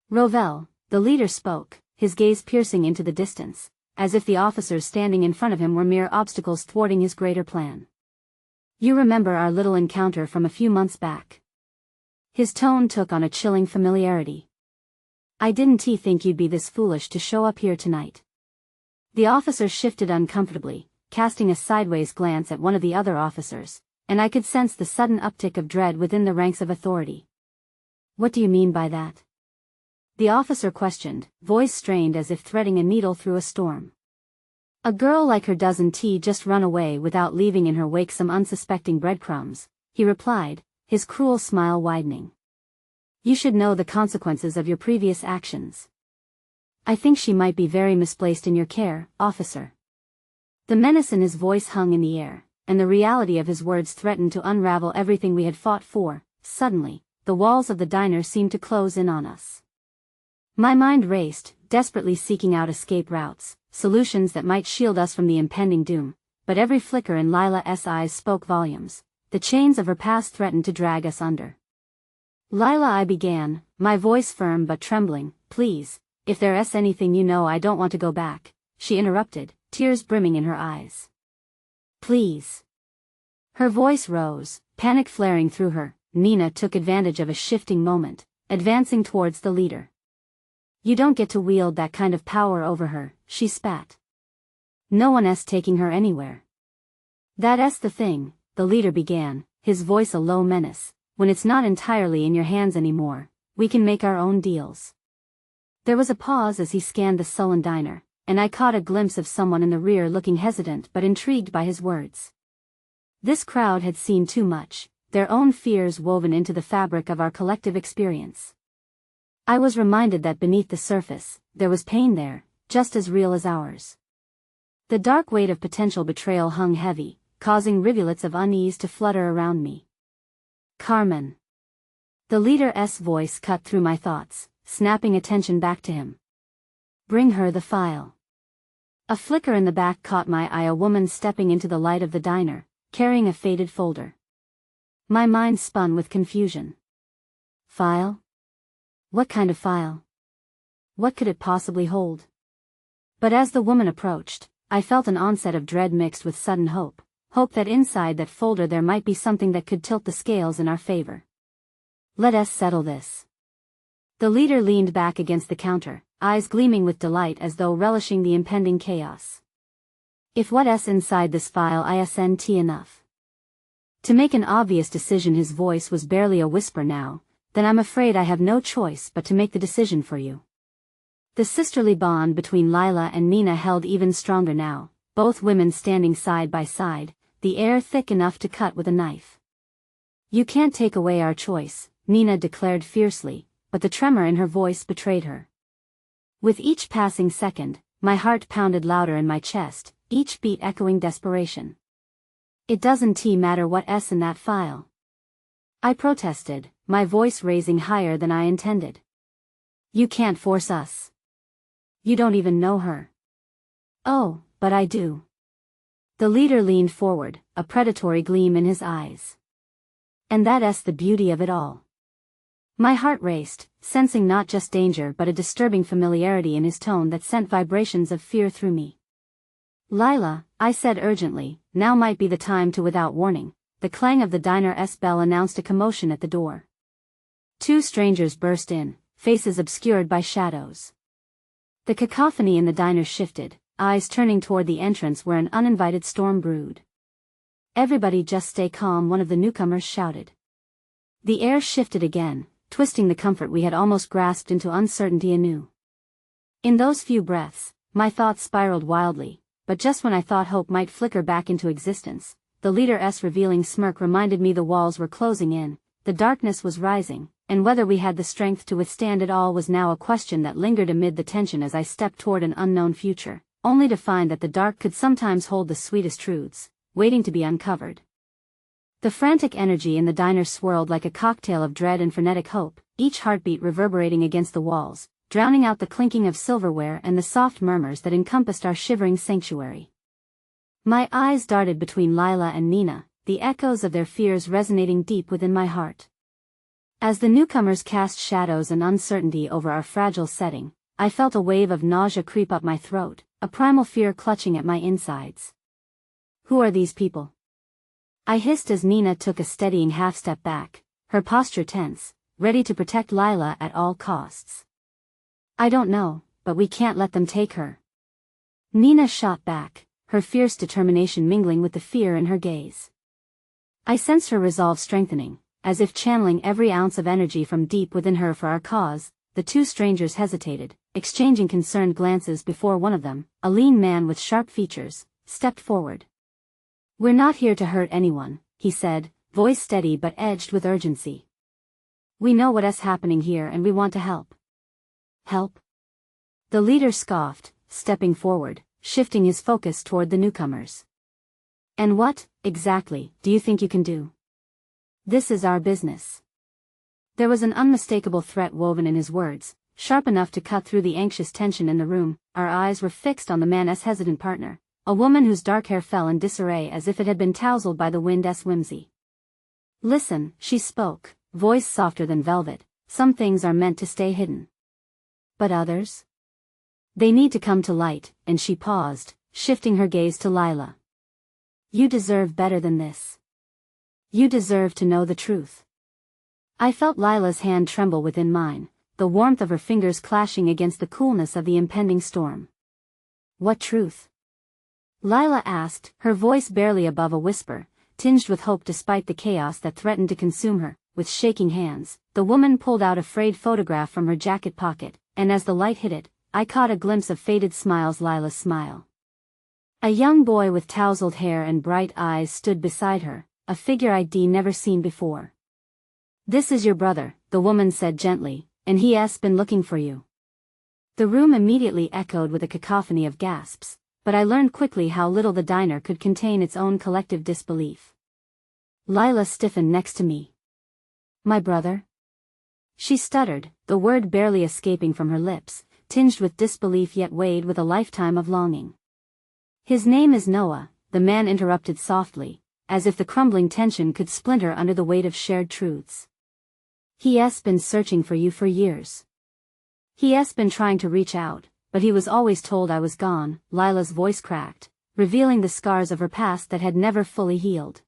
S1: "Rovell," the leader spoke, his gaze piercing into the distance, as if the officers standing in front of him were mere obstacles thwarting his greater plan. "You remember our little encounter from a few months back?" His tone took on a chilling familiarity. "I didn't think you'd be this foolish to show up here tonight." The officer shifted uncomfortably, casting a sideways glance at one of the other officers, and I could sense the sudden uptick of dread within the ranks of authority. "What do you mean by that?" the officer questioned, voice strained as if threading a needle through a storm. "A girl like her doesn't just run away without leaving in her wake some unsuspecting breadcrumbs," he replied, his cruel smile widening. "You should know the consequences of your previous actions. I think she might be very misplaced in your care, officer." The menace in his voice hung in the air, and the reality of his words threatened to unravel everything we had fought for. Suddenly, the walls of the diner seemed to close in on us. My mind raced, desperately seeking out escape routes, solutions that might shield us from the impending doom, but every flicker in Lila's eyes spoke volumes. The chains of her past threatened to drag us under. "Lila," I began, my voice firm but trembling, "please, if there's anything you know, I don't want to go back," she interrupted, tears brimming in her eyes. "Please." Her voice rose, panic flaring through her. Nina took advantage of a shifting moment, advancing towards the leader. "You don't get to wield that kind of power over her," she spat. "No one's taking her anywhere." "That's the thing," the leader began, his voice a low menace. "When it's not entirely in your hands anymore, we can make our own deals." There was a pause as he scanned the sullen diner, and I caught a glimpse of someone in the rear looking hesitant but intrigued by his words. This crowd had seen too much, their own fears woven into the fabric of our collective experience. I was reminded that beneath the surface, there was pain there, just as real as ours. The dark weight of potential betrayal hung heavy, causing rivulets of unease to flutter around me. "Carmen." The leader's voice cut through my thoughts, snapping attention back to him. "Bring her the file." A flicker in the back caught my eye, a woman stepping into the light of the diner, carrying a faded folder. My mind spun with confusion. File? What kind of file? What could it possibly hold? But as the woman approached, I felt an onset of dread mixed with sudden hope that inside that folder there might be something that could tilt the scales in our favor. "Let us settle this." The leader leaned back against the counter, eyes gleaming with delight as though relishing the impending chaos. "If what's inside this file isn't enough to make an obvious decision," his voice was barely a whisper now, "then I'm afraid I have no choice but to make the decision for you." The sisterly bond between Lila and Nina held even stronger now, both women standing side by side, the air thick enough to cut with a knife. "You can't take away our choice," Nina declared fiercely, but the tremor in her voice betrayed her. With each passing second, my heart pounded louder in my chest, each beat echoing desperation. "It doesn't matter what's in that file," I protested, my voice raising higher than I intended. You can't force us. You don't even know her. Oh, but I do. The leader leaned forward, a predatory gleam in his eyes. And that's the beauty of it all. My heart raced, sensing not just danger but a disturbing familiarity in his tone that sent vibrations of fear through me. Lila, I said urgently, now might be the time to. Without warning, the clang of the diner's bell announced a commotion at the door. Two strangers burst in, faces obscured by shadows. The cacophony in the diner shifted, eyes turning toward the entrance where an uninvited storm brewed. Everybody just stay calm, one of the newcomers shouted. The air shifted again, twisting the comfort we had almost grasped into uncertainty anew. In those few breaths, my thoughts spiraled wildly, but just when I thought hope might flicker back into existence, the leader's revealing smirk reminded me the walls were closing in, the darkness was rising, and whether we had the strength to withstand it all was now a question that lingered amid the tension as I stepped toward an unknown future, only to find that the dark could sometimes hold the sweetest truths, waiting to be uncovered. The frantic energy in the diner swirled like a cocktail of dread and frenetic hope, each heartbeat reverberating against the walls, drowning out the clinking of silverware and the soft murmurs that encompassed our shivering sanctuary. My eyes darted between Lila and Nina, the echoes of their fears resonating deep within my heart. As the newcomers cast shadows and uncertainty over our fragile setting, I felt a wave of nausea creep up my throat, a primal fear clutching at my insides. Who are these people? I hissed as Nina took a steadying half-step back, her posture tense, ready to protect Lila at all costs. I don't know, but we can't let them take her. Nina shot back, her fierce determination mingling with the fear in her gaze. I sensed her resolve strengthening, as if channeling every ounce of energy from deep within her for our cause. The two strangers hesitated, exchanging concerned glances before one of them, a lean man with sharp features, stepped forward. We're not here to hurt anyone, he said, voice steady but edged with urgency. We know what's happening here and we want to help. Help? The leader scoffed, stepping forward, shifting his focus toward the newcomers. And what, exactly, do you think you can do? This is our business. There was an unmistakable threat woven in his words, sharp enough to cut through the anxious tension in the room. Our eyes were fixed on the man's hesitant partner, a woman whose dark hair fell in disarray as if it had been tousled by the wind's whimsy. Listen, she spoke, voice softer than velvet, some things are meant to stay hidden. But others? They need to come to light, and she paused, shifting her gaze to Lila. You deserve better than this. You deserve to know the truth. I felt Lila's hand tremble within mine, the warmth of her fingers clashing against the coolness of the impending storm. What truth? Lila asked, her voice barely above a whisper, tinged with hope despite the chaos that threatened to consume her. With shaking hands, the woman pulled out a frayed photograph from her jacket pocket, and as the light hit it, I caught a glimpse of faded smiles. Lila's smile. A young boy with tousled hair and bright eyes stood beside her, a figure I'd never seen before. This is your brother, the woman said gently, and he's been looking for you. The room immediately echoed with a cacophony of gasps, but I learned quickly how little the diner could contain its own collective disbelief. Lila stiffened next to me. My brother? She stuttered, the word barely escaping from her lips, tinged with disbelief yet weighed with a lifetime of longing. His name is Noah, the man interrupted softly, as if the crumbling tension could splinter under the weight of shared truths. He's been searching for you for years. He's been trying to reach out, but he was always told I was gone. Lila's voice cracked, revealing the scars of her past that had never fully healed.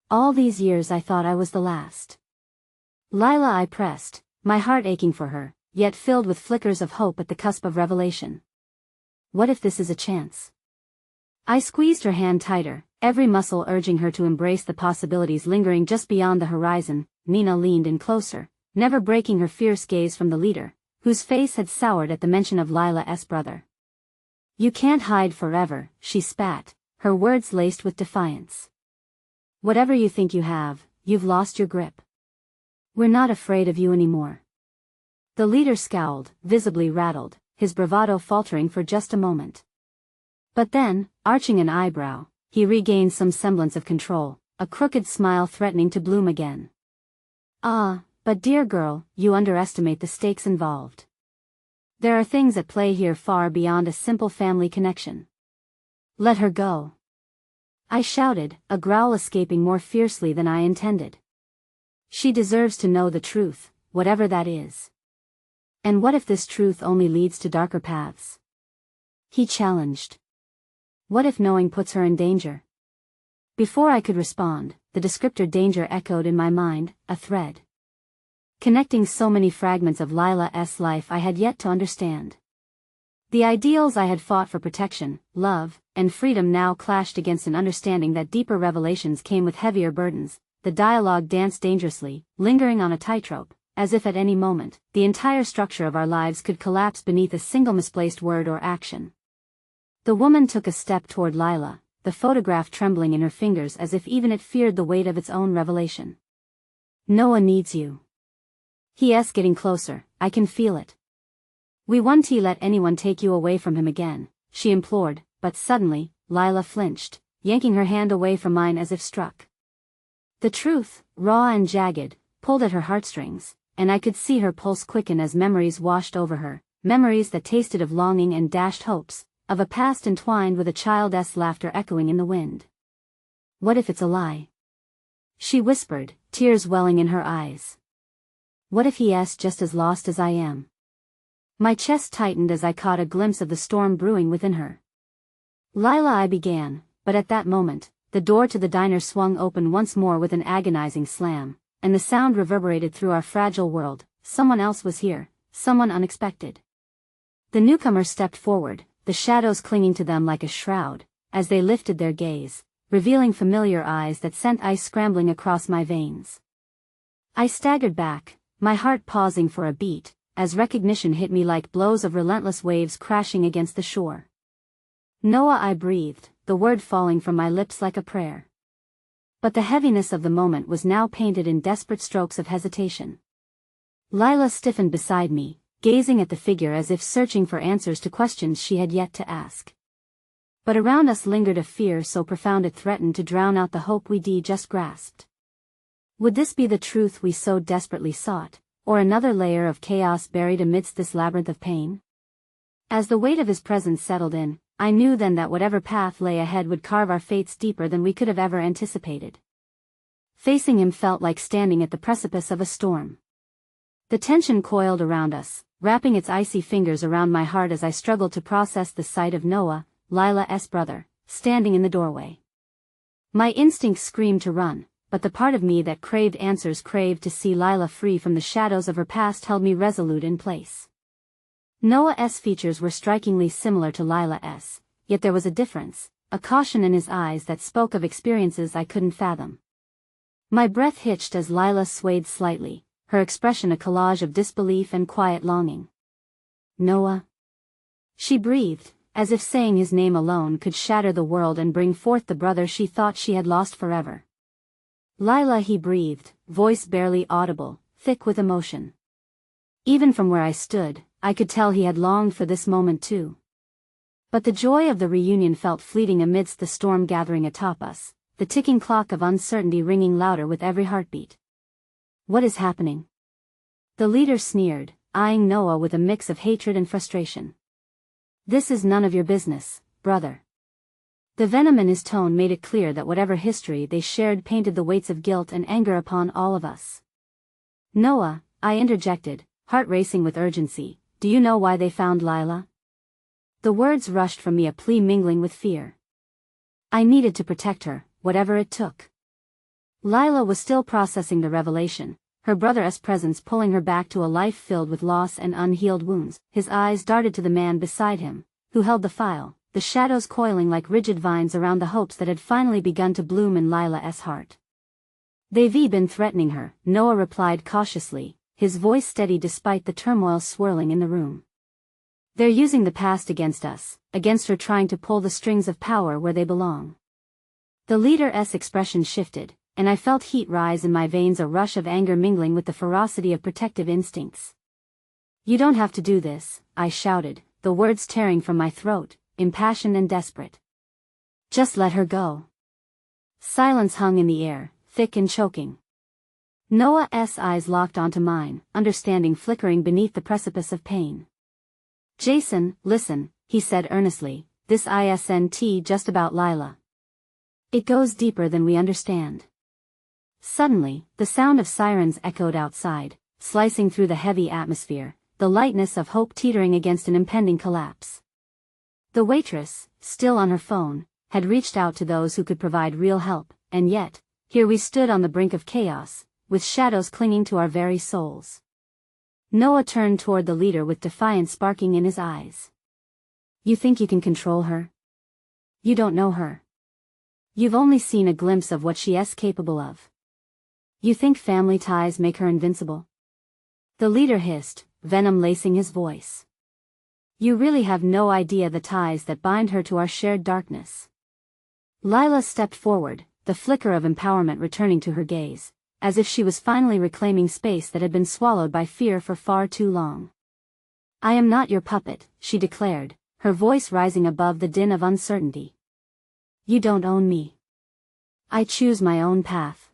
S1: All these years I thought I was the last. Lila, I pressed, my heart aching for her, yet filled with flickers of hope at the cusp of revelation. What if this is a chance? I squeezed her hand tighter, every muscle urging her to embrace the possibilities lingering just beyond the horizon. Nina leaned in closer, never breaking her fierce gaze from the leader, whose face had soured at the mention of Lila's brother. You can't hide forever, she spat, her words laced with defiance. Whatever you think you have, you've lost your grip. We're not afraid of you anymore. The leader scowled, visibly rattled, his bravado faltering for just a moment. But then, arching an eyebrow, he regained some semblance of control, a crooked smile threatening to bloom again. Ah, but dear girl, you underestimate the stakes involved. There are things at play here far beyond a simple family connection. Let her go. I shouted, a growl escaping more fiercely than I intended. She deserves to know the truth, whatever that is. And what if this truth only leads to darker paths? He challenged. What if knowing puts her in danger? Before I could respond, the descriptor danger echoed in my mind, a thread connecting so many fragments of Lila's life I had yet to understand. The ideals I had fought for protection, love, and freedom now clashed against an understanding that deeper revelations came with heavier burdens. The dialogue danced dangerously, lingering on a tightrope, as if at any moment, the entire structure of our lives could collapse beneath a single misplaced word or action. The woman took a step toward Lila, the photograph trembling in her fingers as if even it feared the weight of its own revelation. Noah needs you. He is getting closer, I can feel it. We won't let anyone take you away from him again, she implored, but suddenly, Lila flinched, yanking her hand away from mine as if struck. The truth, raw and jagged, pulled at her heartstrings, and I could see her pulse quicken as memories washed over her, memories that tasted of longing and dashed hopes, of a past entwined with a child's laughter echoing in the wind. What if it's a lie? She whispered, tears welling in her eyes. What if he's just as lost as I am? My chest tightened as I caught a glimpse of the storm brewing within her. Lila, I began, but at that moment, the door to the diner swung open once more with an agonizing slam, and the sound reverberated through our fragile world. Someone else was here, someone unexpected. The newcomer stepped forward, the shadows clinging to them like a shroud, as they lifted their gaze, revealing familiar eyes that sent ice scrambling across my veins. I staggered back, my heart pausing for a beat, as recognition hit me like blows of relentless waves crashing against the shore. Noah, I breathed, the word falling from my lips like a prayer. But the heaviness of the moment was now painted in desperate strokes of hesitation. Lila stiffened beside me, gazing at the figure as if searching for answers to questions she had yet to ask. But around us lingered a fear so profound it threatened to drown out the hope we'd just grasped. Would this be the truth we so desperately sought, or another layer of chaos buried amidst this labyrinth of pain? As the weight of his presence settled in, I knew then that whatever path lay ahead would carve our fates deeper than we could have ever anticipated. Facing him felt like standing at the precipice of a storm. The tension coiled around us, wrapping its icy fingers around my heart as I struggled to process the sight of Noah, Lila's brother, standing in the doorway. My instincts screamed to run, but the part of me that craved answers craved to see Lila free from the shadows of her past held me resolute in place. Noah's features were strikingly similar to Lila's, yet there was a difference, a caution in his eyes that spoke of experiences I couldn't fathom. My breath hitched as Lila swayed slightly, her expression a collage of disbelief and quiet longing. Noah? She breathed, as if saying his name alone could shatter the world and bring forth the brother she thought she had lost forever. Lila, he breathed, voice barely audible, thick with emotion. Even from where I stood, I could tell he had longed for this moment too. But the joy of the reunion felt fleeting amidst the storm gathering atop us, the ticking clock of uncertainty ringing louder with every heartbeat. What is happening? The leader sneered, eyeing Noah with a mix of hatred and frustration. This is none of your business, brother. The venom in his tone made it clear that whatever history they shared painted the weights of guilt and anger upon all of us. Noah, I interjected, heart racing with urgency, do you know why they found Lila? The words rushed from me, a plea mingling with fear. I needed to protect her, whatever it took. Lila was still processing the revelation, her brother's presence pulling her back to a life filled with loss and unhealed wounds. His eyes darted to the man beside him, who held the file, the shadows coiling like rigid vines around the hopes that had finally begun to bloom in Lila's heart. They've been threatening her, Noah replied cautiously, his voice steady despite the turmoil swirling in the room. They're using the past against us, against her, trying to pull the strings of power where they belong. The leader's expression shifted, and I felt heat rise in my veins, a rush of anger mingling with the ferocity of protective instincts. You don't have to do this, I shouted, the words tearing from my throat, impassioned and desperate. Just let her go. Silence hung in the air, thick and choking. Noah's eyes locked onto mine, understanding flickering beneath the precipice of pain. Jason, listen, he said earnestly, this isn't just about Lila. It goes deeper than we understand. Suddenly, the sound of sirens echoed outside, slicing through the heavy atmosphere, the lightness of hope teetering against an impending collapse. The waitress, still on her phone, had reached out to those who could provide real help, and yet, here we stood on the brink of chaos, with shadows clinging to our very souls. Noah turned toward the leader with defiance sparking in his eyes. You think you can control her? You don't know her. You've only seen a glimpse of what she is capable of. You think family ties make her invincible? The leader hissed, venom lacing his voice. You really have no idea the ties that bind her to our shared darkness. Lila stepped forward, the flicker of empowerment returning to her gaze, as if she was finally reclaiming space that had been swallowed by fear for far too long. I am not your puppet, she declared, her voice rising above the din of uncertainty. You don't own me. I choose my own path.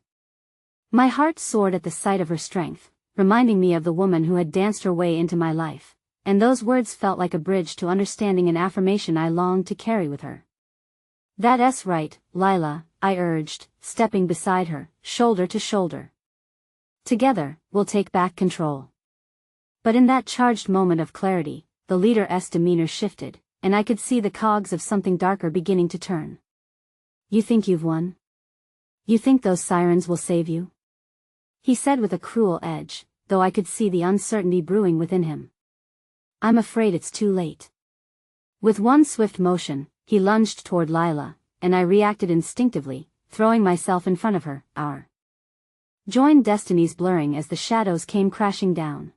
S1: My heart soared at the sight of her strength, reminding me of the woman who had danced her way into my life, and those words felt like a bridge to understanding and affirmation I longed to carry with her. That's right, Lila, I urged, stepping beside her, shoulder to shoulder. Together, we'll take back control. But in that charged moment of clarity, the leader's demeanor shifted, and I could see the cogs of something darker beginning to turn. You think you've won? You think those sirens will save you? He said with a cruel edge, though I could see the uncertainty brewing within him. I'm afraid it's too late. With one swift motion, he lunged toward Lila, and I reacted instinctively, throwing myself in front of her, our joined destinies blurring as the shadows came crashing down.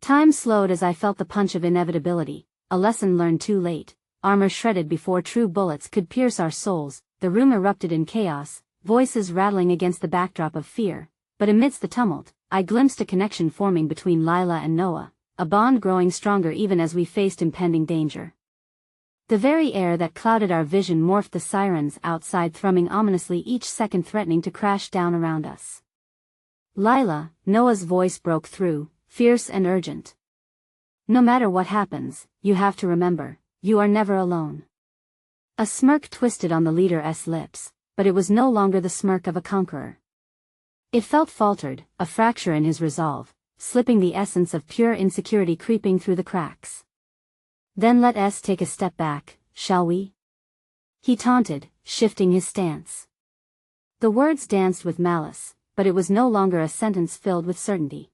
S1: Time slowed as I felt the punch of inevitability, a lesson learned too late, armor shredded before true bullets could pierce our souls. The room erupted in chaos, voices rattling against the backdrop of fear, but amidst the tumult, I glimpsed a connection forming between Lila and Noah, a bond growing stronger even as we faced impending danger. The very air that clouded our vision morphed, the sirens outside thrumming ominously, each second threatening to crash down around us. Lila, Noah's voice broke through, fierce and urgent. No matter what happens, you have to remember, you are never alone. A smirk twisted on the leader's lips, but it was no longer the smirk of a conqueror. It felt faltered, a fracture in his resolve, slipping the essence of pure insecurity creeping through the cracks. Then let us take a step back, shall we? He taunted, shifting his stance. The words danced with malice, but it was no longer a sentence filled with certainty.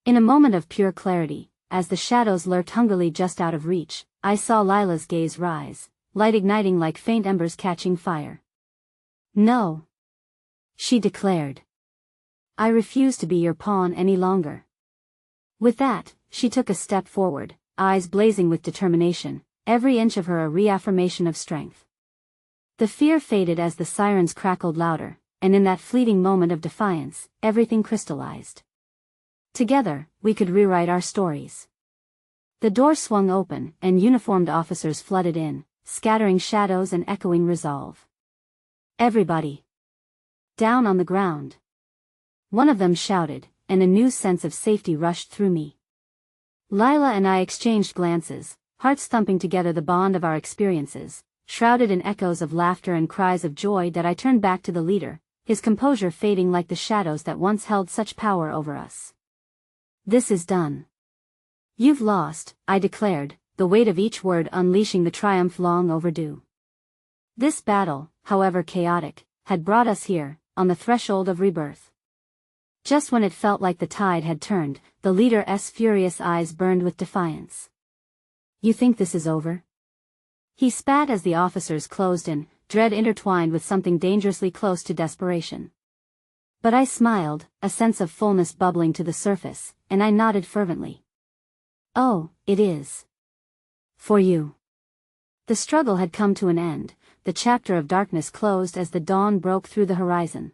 S1: In a moment of pure clarity, as the shadows lurked hungrily just out of reach, I saw Lila's gaze rise, light igniting like faint embers catching fire. No, she declared. I refuse to be your pawn any longer. With that, she took a step forward, eyes blazing with determination, every inch of her a reaffirmation of strength. The fear faded as the sirens crackled louder, and in that fleeting moment of defiance, everything crystallized. Together, we could rewrite our stories. The door swung open, and uniformed officers flooded in, scattering shadows and echoing resolve. Everybody down on the ground. One of them shouted, and a new sense of safety rushed through me. Lila and I exchanged glances, hearts thumping together, the bond of our experiences, shrouded in echoes of laughter and cries of joy. That I turned back to the leader, his composure fading like the shadows that once held such power over us. This is done. You've lost, I declared, the weight of each word unleashing the triumph long overdue. This battle, however chaotic, had brought us here, on the threshold of rebirth. Just when it felt like the tide had turned, the leader's furious eyes burned with defiance. You think this is over? He spat as the officers closed in, dread intertwined with something dangerously close to desperation. But I smiled, a sense of fullness bubbling to the surface, and I nodded fervently. Oh, it is. For you. The struggle had come to an end, the chapter of darkness closed as the dawn broke through the horizon.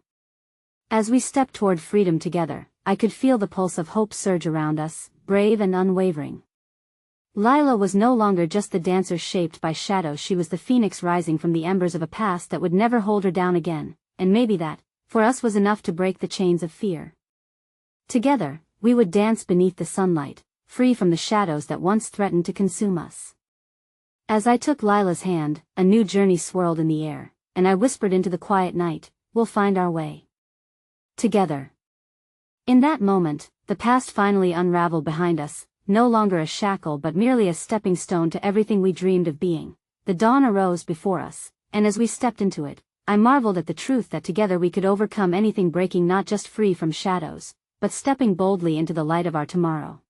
S1: As we stepped toward freedom together, I could feel the pulse of hope surge around us, brave and unwavering. Lila was no longer just the dancer shaped by shadows, she was the phoenix rising from the embers of a past that would never hold her down again, and maybe that, for us, was enough to break the chains of fear. Together, we would dance beneath the sunlight, free from the shadows that once threatened to consume us. As I took Lila's hand, a new journey swirled in the air, and I whispered into the quiet night, "We'll find our way together." In that moment, the past finally unraveled behind us, no longer a shackle but merely a stepping stone to everything we dreamed of being. The dawn arose before us, and as we stepped into it, I marveled at the truth that together we could overcome anything, breaking not just free from shadows, but stepping boldly into the light of our tomorrow.